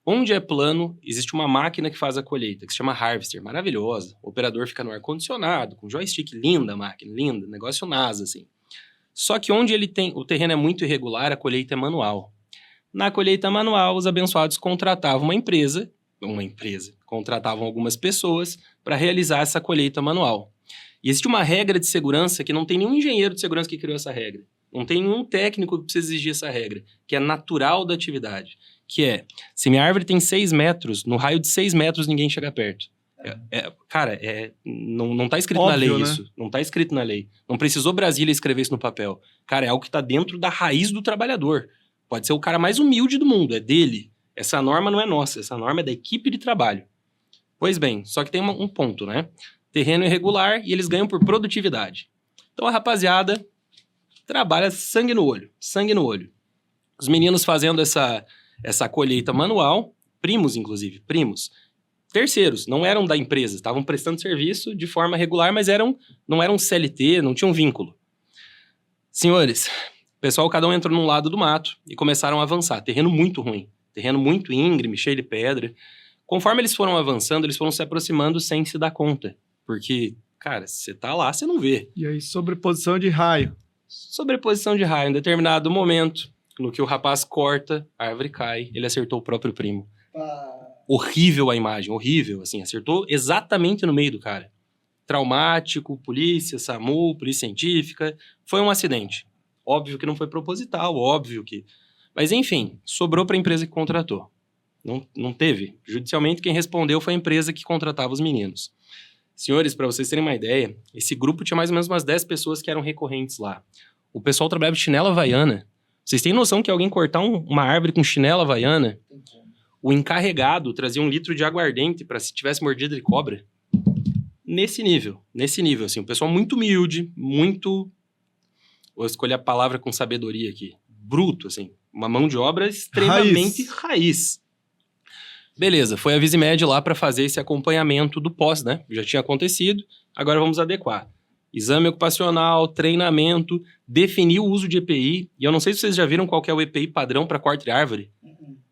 Onde é plano, existe uma máquina que faz a colheita, que se chama Harvester, maravilhosa. O operador fica no ar-condicionado, com joystick, linda a máquina, linda, negócio NASA, assim. Só que onde o terreno é muito irregular, a colheita é manual. Na colheita manual, os abençoados contratavam uma empresa, contratavam algumas pessoas para realizar essa colheita manual. E existe uma regra de segurança que não tem nenhum engenheiro de segurança que criou essa regra. Não tem nenhum técnico que precisa exigir essa regra, que é natural da atividade. Que é, se minha árvore tem 6 metros, no raio de 6 metros ninguém chega perto. Cara, não tá escrito
Óbvio,
na lei
né?
isso. Não tá escrito na lei. Não precisou Brasília escrever isso no papel. Cara, é algo que tá dentro da raiz do trabalhador. Pode ser o cara mais humilde do mundo, é dele. Essa norma não é nossa, essa norma é da equipe de trabalho. Pois bem, só que tem um ponto, né? Terreno irregular e eles ganham por produtividade. Então a rapaziada trabalha sangue no olho, sangue no olho. Os meninos fazendo essa colheita manual, primos inclusive, terceiros, não eram da empresa, estavam prestando serviço de forma regular, mas não eram CLT, não tinham vínculo. Senhores, o pessoal cada um entrou num lado do mato e começaram a avançar. Terreno muito ruim, terreno muito íngreme, cheio de pedra. Conforme eles foram avançando, eles foram se aproximando sem se dar conta. Porque, cara, você tá lá, você não vê.
E aí, sobreposição de raio.
Sobreposição de raio, em determinado momento, no que o rapaz corta, a árvore cai, ele acertou o próprio primo. Horrível a imagem, horrível, assim, acertou exatamente no meio do cara. Traumático, polícia, SAMU, polícia científica, foi um acidente. Óbvio que não foi proposital, óbvio que... Mas enfim, sobrou para a empresa que contratou. Não teve. Judicialmente, quem respondeu foi a empresa que contratava os meninos. Senhores, para vocês terem uma ideia, esse grupo tinha mais ou menos umas 10 pessoas que eram recorrentes lá. O pessoal trabalhava de chinela havaiana. Vocês têm noção que alguém cortar uma árvore com chinela havaiana? O encarregado trazia 1 litro de aguardente para se tivesse mordida de cobra. Nesse nível, assim, o pessoal muito humilde, muito... Vou escolher a palavra com sabedoria aqui. Bruto, assim. Uma mão de obra extremamente raiz. Beleza, foi a Visimed lá para fazer esse acompanhamento do pós, né? Já tinha acontecido, agora vamos adequar. Exame ocupacional, treinamento, definir o uso de EPI. E eu não sei se vocês já viram qual que é o EPI padrão para corte de árvore.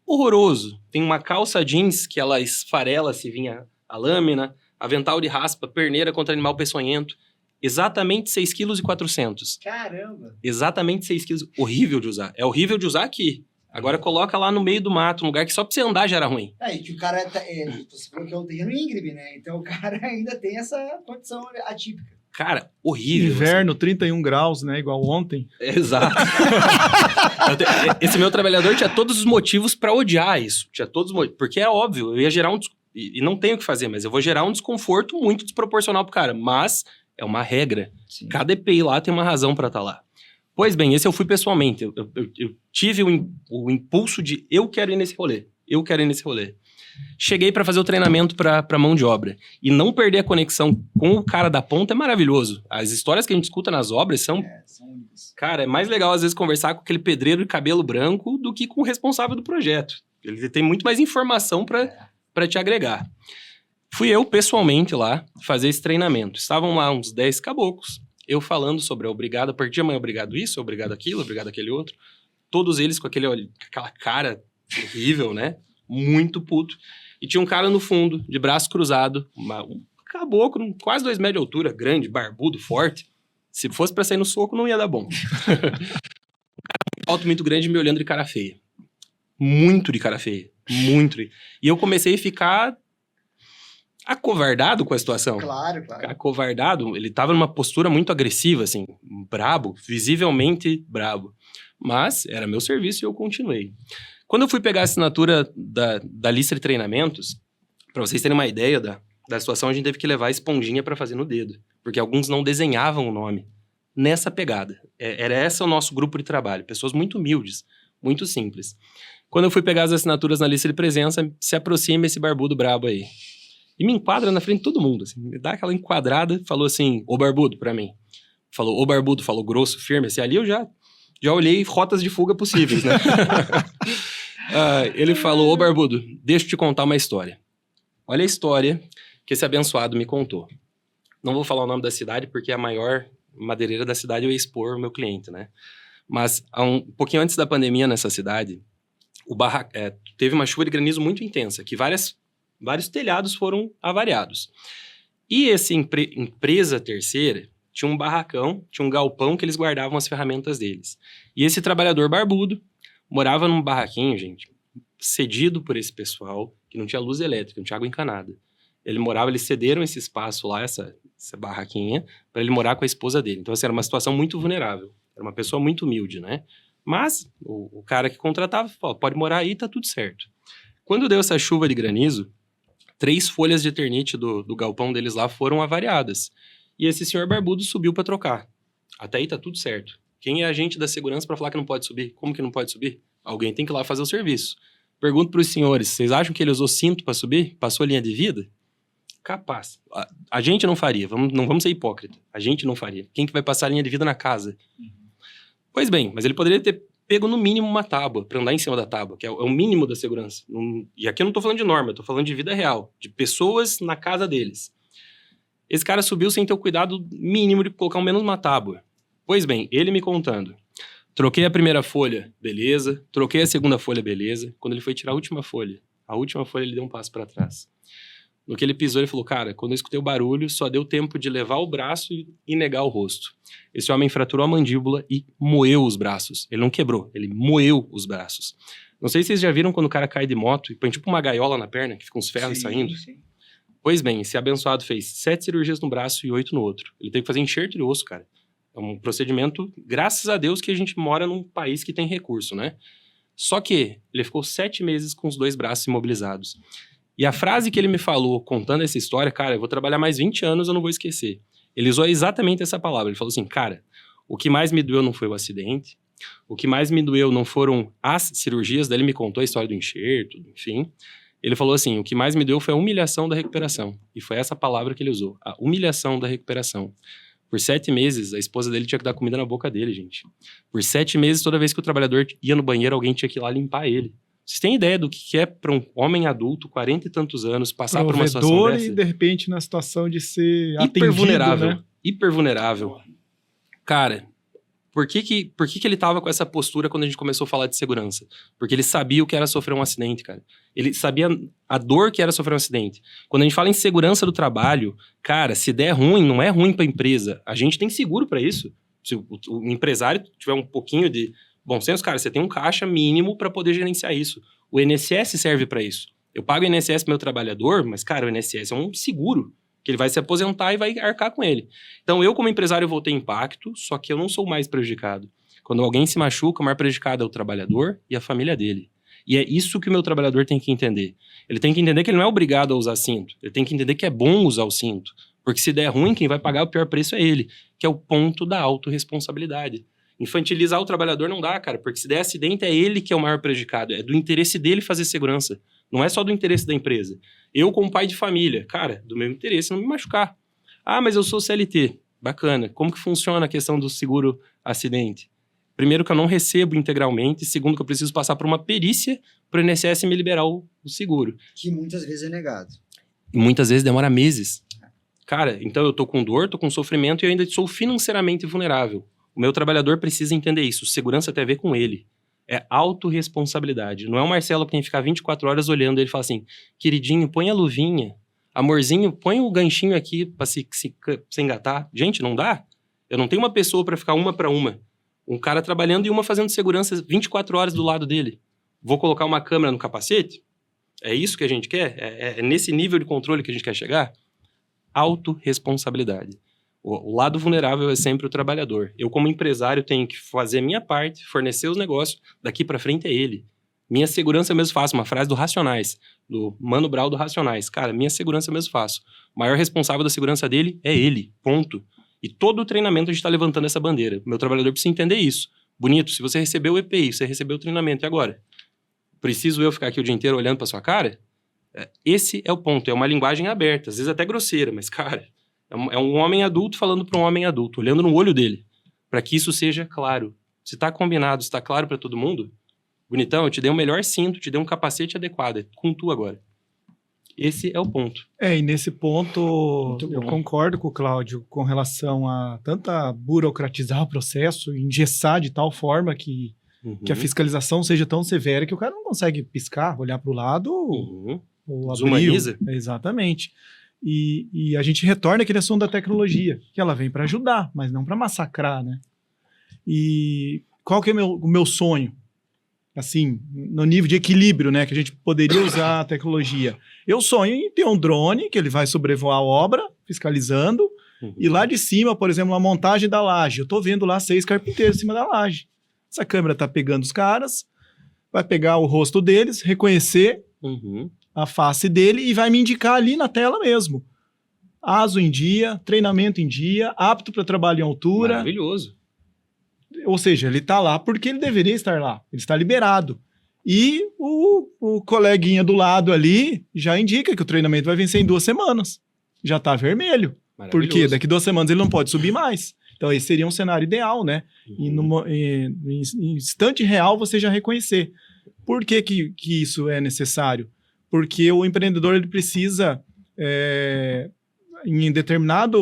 Horroroso. Tem uma calça jeans que ela esfarela se vinha a lâmina, avental de raspa, perneira contra animal peçonhento. Exatamente 6,4 kg.
Caramba!
Exatamente 6 kg. Horrível de usar. É horrível de usar aqui. Agora coloca lá no meio do mato, um lugar que só pra você andar já era ruim.
É, e que o cara, você falou que é um terreno íngreme, né? Então o cara ainda tem essa condição atípica.
Cara, horrível.
Inverno,
assim.
31 graus, né? Igual ontem.
Exato. Esse meu trabalhador tinha todos os motivos pra odiar isso. Tinha todos os motivos. Porque é óbvio, eu ia gerar e não tenho o que fazer, mas eu vou gerar um desconforto muito desproporcional pro cara. Mas é uma regra.
Sim.
Cada EPI lá tem uma razão pra estar lá. Pois bem, esse eu fui pessoalmente. Eu tive o impulso de eu quero ir nesse rolê. Cheguei para fazer o treinamento para mão de obra. E não perder a conexão com o cara da ponta é maravilhoso. As histórias que a gente escuta nas obras são...
São únicas.
Cara, é mais legal às vezes conversar com aquele pedreiro de cabelo branco do que com o responsável do projeto. Ele tem muito mais informação para te agregar. Fui eu, pessoalmente, lá fazer esse treinamento. Estavam lá uns 10 caboclos. Eu falando sobre obrigado, a partir de amanhã obrigado isso, obrigado aquilo, obrigado aquele outro. Todos eles com aquela cara horrível, né? muito puto. E tinha um cara no fundo, de braço cruzado, um caboclo, quase 2 metros de altura, grande, barbudo, forte. Se fosse pra sair no soco, não ia dar bom. Alto muito grande me olhando de cara feia. Muito de cara feia. Muito. E eu comecei a ficar acovardado com a situação.
Claro.
Acovardado, ele tava numa postura muito agressiva, assim, brabo, visivelmente brabo. Mas era meu serviço e eu continuei. Quando eu fui pegar a assinatura da lista de treinamentos, pra vocês terem uma ideia da situação, a gente teve que levar a esponjinha pra fazer no dedo, porque alguns não desenhavam o nome nessa pegada. Era esse o nosso grupo de trabalho, pessoas muito humildes, muito simples. Quando eu fui pegar as assinaturas na lista de presença, se aproxima esse barbudo brabo aí. E me enquadra na frente de todo mundo, assim, me dá aquela enquadrada, falou assim, ô barbudo, pra mim. Falou, ô barbudo, falou grosso, firme, assim, ali eu já olhei rotas de fuga possíveis, né? Ele falou, ô barbudo, deixa eu te contar uma história. Olha a história que esse abençoado me contou. Não vou falar o nome da cidade, porque a maior madeireira da cidade eu ia expor o meu cliente, né? Mas um pouquinho antes da pandemia nessa cidade, teve uma chuva de granizo muito intensa, que vários telhados foram avariados. E essa empresa terceira tinha um barracão, tinha um galpão que eles guardavam as ferramentas deles. E esse trabalhador barbudo morava num barraquinho, gente, cedido por esse pessoal, que não tinha luz elétrica, não tinha água encanada. Eles cederam esse espaço lá, essa barraquinha, para ele morar com a esposa dele. Então, assim, era uma situação muito vulnerável. Era uma pessoa muito humilde, né? Mas o cara que contratava falou, pode morar aí, tá tudo certo. Quando deu essa chuva de granizo, 3 folhas de eternite do galpão deles lá foram avariadas. E esse senhor barbudo subiu para trocar. Até aí tá tudo certo. Quem é agente da segurança para falar que não pode subir? Como que não pode subir? Alguém tem que ir lá fazer o serviço. Pergunto para os senhores, vocês acham que ele usou cinto para subir? Passou linha de vida? Capaz. A gente não faria, não vamos ser hipócritas. A gente não faria. Quem que vai passar a linha de vida na casa? Pois bem, mas ele poderia ter pego no mínimo uma tábua, para andar em cima da tábua, que é o mínimo da segurança. E aqui eu não tô falando de norma, eu tô falando de vida real, de pessoas na casa deles. Esse cara subiu sem ter o cuidado mínimo de colocar ao menos uma tábua. Pois bem, ele me contando. Troquei a primeira folha, beleza. Troquei a segunda folha, beleza. Quando ele foi tirar a última folha ele deu um passo para trás. No que ele pisou, ele falou, cara, quando eu escutei o barulho, só deu tempo de levar o braço e negar o rosto. Esse homem fraturou a mandíbula e moeu os braços. Ele não quebrou, ele moeu os braços. Não sei se vocês já viram quando o cara cai de moto e põe tipo uma gaiola na perna, que fica uns ferros saindo.
Sim.
Pois bem, esse abençoado fez 7 cirurgias no braço e 8 no outro. Ele teve que fazer enxerto de osso, cara. É um procedimento, graças a Deus, que a gente mora num país que tem recurso, né? Só que ele ficou 7 meses com os 2 braços imobilizados. E a frase que ele me falou, contando essa história, cara, eu vou trabalhar mais 20 anos, eu não vou esquecer. Ele usou exatamente essa palavra. Ele falou assim, cara, o que mais me doeu não foi o acidente, o que mais me doeu não foram as cirurgias, daí ele me contou a história do enxerto, enfim. Ele falou assim, o que mais me doeu foi a humilhação da recuperação. E foi essa palavra que ele usou, a humilhação da recuperação. Por 7 meses, a esposa dele tinha que dar comida na boca dele, gente. Por 7 meses, toda vez que o trabalhador ia no banheiro, alguém tinha que ir lá limpar ele. Vocês têm ideia do que é para um homem adulto, 40 e tantos anos, passar por uma situação dessa?
E, de repente, na situação de ser
hipervulnerável,
atendido, né?
Hipervulnerável. Cara, por que ele tava com essa postura quando a gente começou a falar de segurança? Porque ele sabia o que era sofrer um acidente, cara. Ele sabia a dor que era sofrer um acidente. Quando a gente fala em segurança do trabalho, cara, se der ruim, não é ruim para a empresa. A gente tem seguro para isso. Se o empresário tiver um pouquinho de bom senso, cara, você tem um caixa mínimo para poder gerenciar isso. O INSS serve para isso. Eu pago o INSS pro meu trabalhador, mas, cara, o INSS é um seguro, que ele vai se aposentar e vai arcar com ele. Então, eu, como empresário, vou ter impacto, só que eu não sou o mais prejudicado. Quando alguém se machuca, o maior prejudicado é o trabalhador e a família dele. E é isso que o meu trabalhador tem que entender. Ele tem que entender que ele não é obrigado a usar cinto. Ele tem que entender que é bom usar o cinto. Porque se der ruim, quem vai pagar o pior preço é ele, que é o ponto da autorresponsabilidade. Infantilizar o trabalhador não dá, cara, porque se der acidente é ele que é o maior prejudicado, é do interesse dele fazer segurança, não é só do interesse da empresa. Eu, como pai de família, cara, do meu interesse não me machucar. Ah, mas eu sou CLT, bacana, como que funciona a questão do seguro acidente? Primeiro que eu não recebo integralmente, segundo que eu preciso passar por uma perícia para o INSS me liberar o seguro.
Que muitas vezes é negado.
E muitas vezes demora meses. Cara, então eu tô com dor, tô com sofrimento e eu ainda sou financeiramente vulnerável. O meu trabalhador precisa entender isso. Segurança tem a ver com ele. É autorresponsabilidade. Não é o Marcelo que tem que ficar 24 horas olhando ele e falar assim, queridinho, põe a luvinha. Amorzinho, põe o ganchinho aqui pra se engatar. Gente, não dá. Eu não tenho uma pessoa pra ficar uma pra uma. Um cara trabalhando e uma fazendo segurança 24 horas do lado dele. Vou colocar uma câmera no capacete? É isso que a gente quer? É nesse nível de controle que a gente quer chegar? Autorresponsabilidade. O lado vulnerável é sempre o trabalhador. Eu, como empresário, tenho que fazer a minha parte, fornecer os negócios. Daqui pra frente é ele. Minha segurança eu mesmo faço. Uma frase do Racionais, do Mano Brown do Racionais. Cara, minha segurança eu mesmo faço. O maior responsável da segurança dele é ele. Ponto. E todo o treinamento a gente está levantando essa bandeira. Meu trabalhador precisa entender isso. Bonito, se você recebeu o EPI, você recebeu o treinamento, e agora? Preciso eu ficar aqui o dia inteiro olhando pra sua cara? Esse é o ponto. É uma linguagem aberta, às vezes até grosseira, mas, cara, é um homem adulto falando para um homem adulto, olhando no olho dele, para que isso seja claro. Se tá combinado, se tá claro para todo mundo, bonitão, eu te dei o melhor cinto, te dei um capacete adequado, é com tu agora. Esse é o ponto.
E nesse ponto
Muito
eu
bom.
concordo com o Cláudio com relação a tanta burocratizar o processo, engessar de tal forma que a fiscalização seja tão severa que o cara não consegue piscar, olhar para o lado ou abrir.
Desumaniza.
Exatamente. E a gente retorna aquele assunto da tecnologia, que ela vem para ajudar, mas não para massacrar, né? E qual que é o meu sonho? Assim, no nível de equilíbrio, né, que a gente poderia usar a tecnologia. Eu sonho em ter um drone que ele vai sobrevoar a obra, fiscalizando, e lá de cima, por exemplo, a montagem da laje. Eu tô vendo lá 6 carpinteiros em cima da laje. Essa câmera tá pegando os caras, vai pegar o rosto deles, reconhecer a face dele e vai me indicar ali na tela mesmo. ASO em dia, treinamento em dia, apto para trabalho em altura.
Maravilhoso.
Ou seja, ele está lá porque ele deveria estar lá. Ele está liberado. E o coleguinha do lado ali já indica que o treinamento vai vencer em 2 semanas. Já está vermelho. Por quê? Daqui 2 semanas ele não pode subir mais. Então esse seria um cenário ideal, né? E em instante real você já reconhecer. Por que isso é necessário? Porque o empreendedor ele precisa... em determinada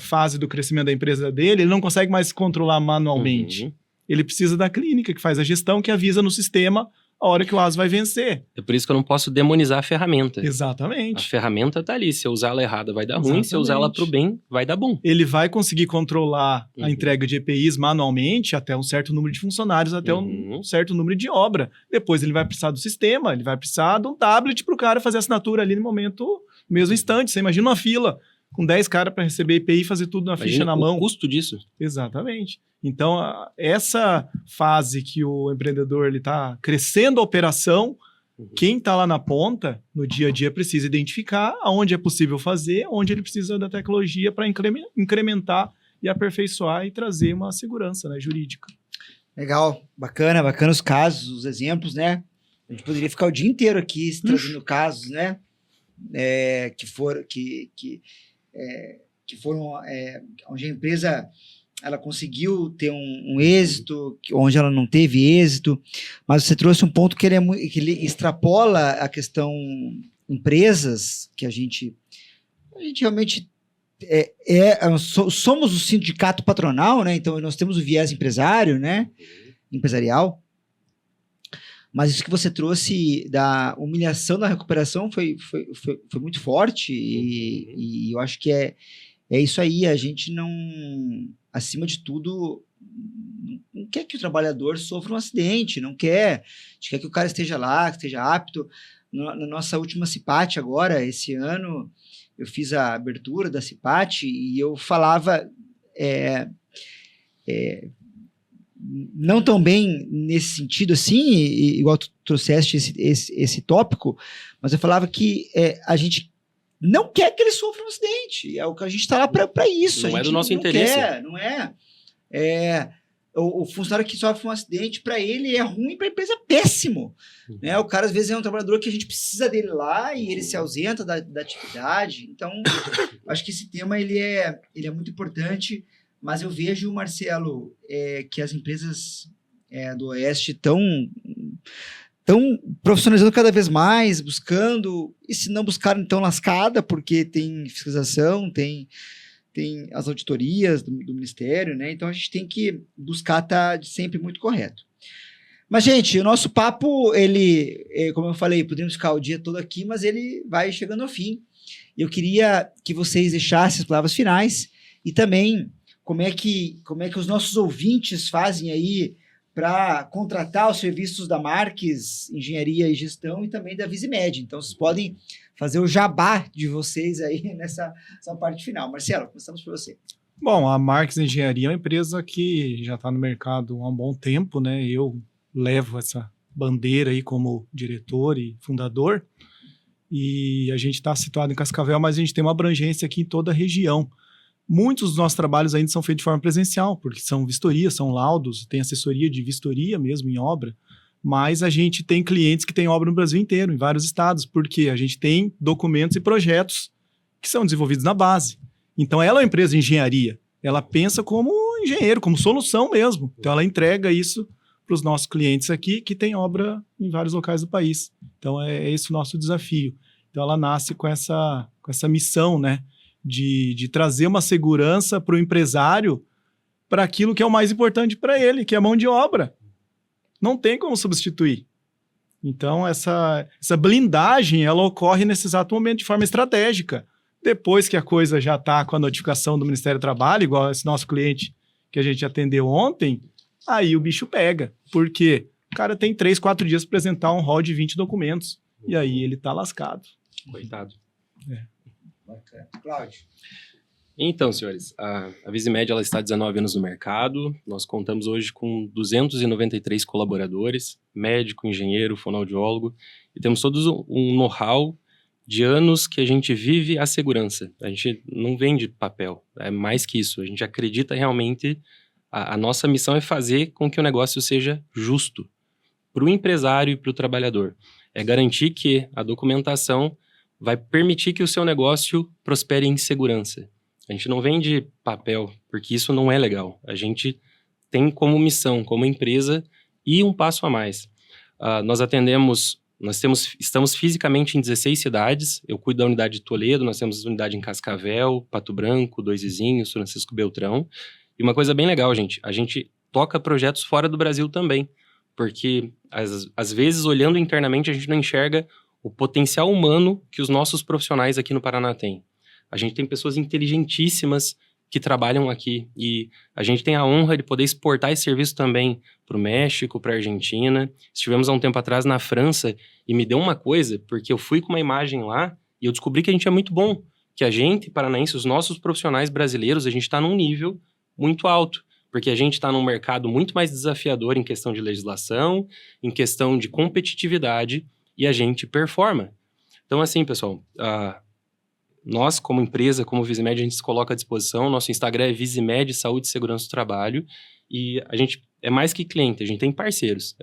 fase do crescimento da empresa dele, ele não consegue mais controlar manualmente. Ele precisa da clínica, que faz a gestão, que avisa no sistema a hora que o ASO vai vencer.
É por isso que eu não posso demonizar a ferramenta. A
Exatamente.
ferramenta tá ali. Se eu usar ela errada, vai dar ruim.
Exatamente.
Se eu usar ela pro bem, vai dar bom.
Ele vai conseguir controlar a entrega de EPIs manualmente até um certo número de funcionários, até um certo número de obra. Depois ele vai precisar do sistema, ele vai precisar de um tablet para o cara fazer a assinatura ali no mesmo instante. Você imagina uma fila com 10 caras para receber EPI e fazer tudo na ficha na mão.
O custo disso.
Exatamente. Então, essa fase que o empreendedor está crescendo a operação, quem está lá na ponta, no dia a dia, precisa identificar aonde é possível fazer, onde ele precisa da tecnologia para incrementar e aperfeiçoar e trazer uma segurança, né, jurídica.
Legal, bacana os casos, os exemplos, né? A gente poderia ficar o dia inteiro aqui trazendo casos, né? Que foram onde a empresa ela conseguiu ter um êxito, onde ela não teve êxito, mas você trouxe um ponto que ele extrapola a questão empresas, que a gente realmente somos o sindicato patronal, né? Então nós temos o viés empresário, né? Empresarial. Mas isso que você trouxe da humilhação da recuperação foi muito forte e eu acho que é isso aí. A gente não, acima de tudo, não quer que o trabalhador sofra um acidente, não quer. A gente quer que o cara esteja lá, que esteja apto. Na nossa última CIPAT agora, esse ano, eu fiz a abertura da CIPAT e eu falava... não tão bem nesse sentido assim, igual tu trouxeste esse tópico, mas eu falava que a gente não quer que ele sofra um acidente, é o que a gente está lá para isso.
Não é do nosso interesse.
Não é. O funcionário que sofre um acidente, para ele é ruim, para a empresa é péssimo. Né? O cara, às vezes, é um trabalhador que a gente precisa dele lá e ele se ausenta da atividade. Então, acho que esse tema ele é muito importante. Mas eu vejo, Marcelo, que as empresas do Oeste estão profissionalizando cada vez mais, buscando, e se não buscaram, então lascada, porque tem fiscalização, tem as auditorias do Ministério, né? Então a gente tem que buscar estar sempre muito correto. Mas, gente, o nosso papo, como eu falei, podemos ficar o dia todo aqui, mas ele vai chegando ao fim. Eu queria que vocês deixassem as palavras finais e também como é que os nossos ouvintes fazem aí para contratar os serviços da Marques Engenharia e Gestão e também da Visimed. Então, vocês podem fazer o jabá de vocês aí nessa parte final. Marcelo, começamos por você.
Bom, a Marques Engenharia é uma empresa que já está no mercado há um bom tempo, né? Eu levo essa bandeira aí como diretor e fundador, e a gente está situado em Cascavel, mas a gente tem uma abrangência aqui em toda a região. Muitos dos nossos trabalhos ainda são feitos de forma presencial, porque são vistorias, são laudos, tem assessoria de vistoria mesmo em obra, mas a gente tem clientes que têm obra no Brasil inteiro, em vários estados, porque a gente tem documentos e projetos que são desenvolvidos na base. Então, ela é uma empresa de engenharia, ela pensa como engenheiro, como solução mesmo. Então, ela entrega isso para os nossos clientes aqui, que tem obra em vários locais do país. Então, é esse o nosso desafio. Então, ela nasce com essa missão, né, de trazer uma segurança para o empresário, para aquilo que é o mais importante para ele, que é a mão de obra. Não tem como substituir. Então, essa blindagem, ela ocorre nesse exato momento de forma estratégica. Depois que a coisa já está com a notificação do Ministério do Trabalho, igual esse nosso cliente que a gente atendeu ontem, aí o bicho pega. Por quê? O cara tem 3, 4 dias para apresentar um rol de 20 documentos. E aí ele está lascado.
Coitado.
Bacana. Cláudio.
Então, senhores, a Visimed ela está há 19 anos no mercado. Nós contamos hoje com 293 colaboradores, médico, engenheiro, fonoaudiólogo, e temos todos um know-how de anos que a gente vive a segurança. A gente não vende papel, é mais que isso. A gente acredita realmente, a nossa missão é fazer com que o negócio seja justo para o empresário e para o trabalhador. É garantir que a documentação vai permitir que o seu negócio prospere em segurança. A gente não vende papel, porque isso não é legal. A gente tem como missão, como empresa, ir um passo a mais. Estamos fisicamente em 16 cidades. Eu cuido da unidade de Toledo, nós temos unidade em Cascavel, Pato Branco, Dois Vizinhos, Francisco Beltrão. E uma coisa bem legal, gente, a gente toca projetos fora do Brasil também, porque às vezes, olhando internamente, a gente não enxerga o potencial humano que os nossos profissionais aqui no Paraná têm. A gente tem pessoas inteligentíssimas que trabalham aqui e a gente tem a honra de poder exportar esse serviço também para o México, para a Argentina. Estivemos há um tempo atrás na França e me deu uma coisa, porque eu fui com uma imagem lá e eu descobri que a gente é muito bom, que a gente, paranaense, os nossos profissionais brasileiros, a gente está num nível muito alto, porque a gente está num mercado muito mais desafiador em questão de legislação, em questão de competitividade, e a gente performa. Então, assim, pessoal, nós, como empresa, como Visimed, a gente se coloca à disposição. Nosso Instagram é Visimed Saúde e Segurança do Trabalho. E a gente é mais que cliente, a gente tem parceiros.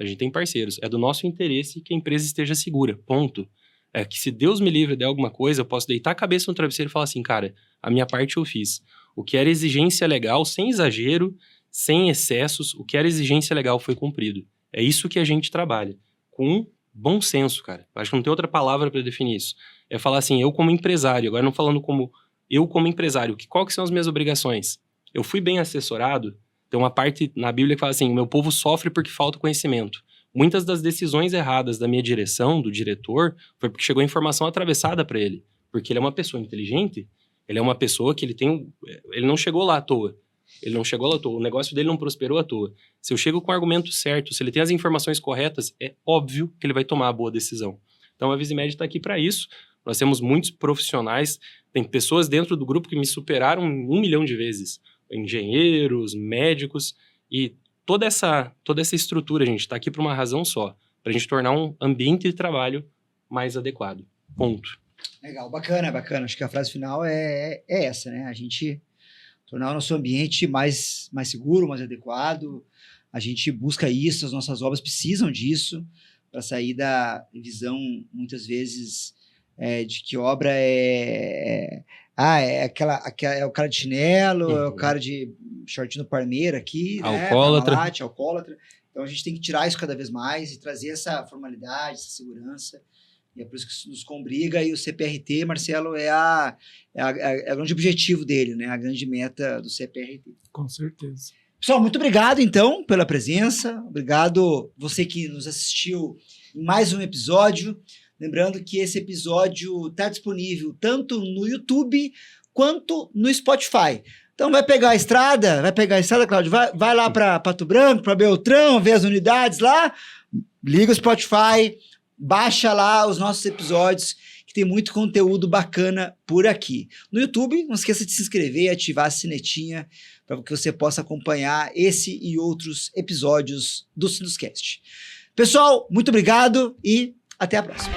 É do nosso interesse que a empresa esteja segura, ponto. É que se Deus me livre de alguma coisa, eu posso deitar a cabeça no travesseiro e falar assim, cara, a minha parte eu fiz. O que era exigência legal, sem exagero, sem excessos, o que era exigência legal foi cumprido. É isso que a gente trabalha, com bom senso, cara. Acho que não tem outra palavra para definir isso. É falar assim, eu como empresário, agora não falando como eu como empresário, qual que são as minhas obrigações? Eu fui bem assessorado, tem uma parte na Bíblia que fala assim, o meu povo sofre porque falta conhecimento. Muitas das decisões erradas da minha direção, do diretor, foi porque chegou informação atravessada para ele. Porque ele é uma pessoa inteligente, ele é uma pessoa que ele não chegou lá à toa. O negócio dele não prosperou à toa. Se eu chego com o argumento certo, se ele tem as informações corretas, é óbvio que ele vai tomar a boa decisão. Então a Visimed está aqui para isso. Nós temos muitos profissionais, tem pessoas dentro do grupo que me superaram 1 milhão de vezes. Engenheiros, médicos, e toda essa estrutura, a gente está aqui por uma razão só, para a gente tornar um ambiente de trabalho mais adequado. Ponto.
Legal, bacana. Acho que a frase final é essa, né? A gente tornar o nosso ambiente mais seguro, mais adequado. A gente busca isso, as nossas obras precisam disso para sair da visão, muitas vezes, de que obra é o cara de chinelo, é o cara de shortinho parmeira aqui,
alcoólatra.
Né? Alcoólatra. Então a gente tem que tirar isso cada vez mais e trazer essa formalidade, essa segurança. E é por isso que isso nos combriga, e o CPRT, Marcelo, é o grande objetivo dele, né? A grande meta do CPRT.
Com certeza.
Pessoal, muito obrigado, então, pela presença. Obrigado você que nos assistiu em mais um episódio. Lembrando que esse episódio está disponível tanto no YouTube quanto no Spotify. Então vai pegar a estrada, Cláudio, vai lá para Pato Branco, para Beltrão, ver as unidades lá, liga o Spotify, baixa lá os nossos episódios, que tem muito conteúdo bacana por aqui. No YouTube, não esqueça de se inscrever e ativar a sinetinha para que você possa acompanhar esse e outros episódios do Sinduscast. Pessoal, muito obrigado e até a próxima.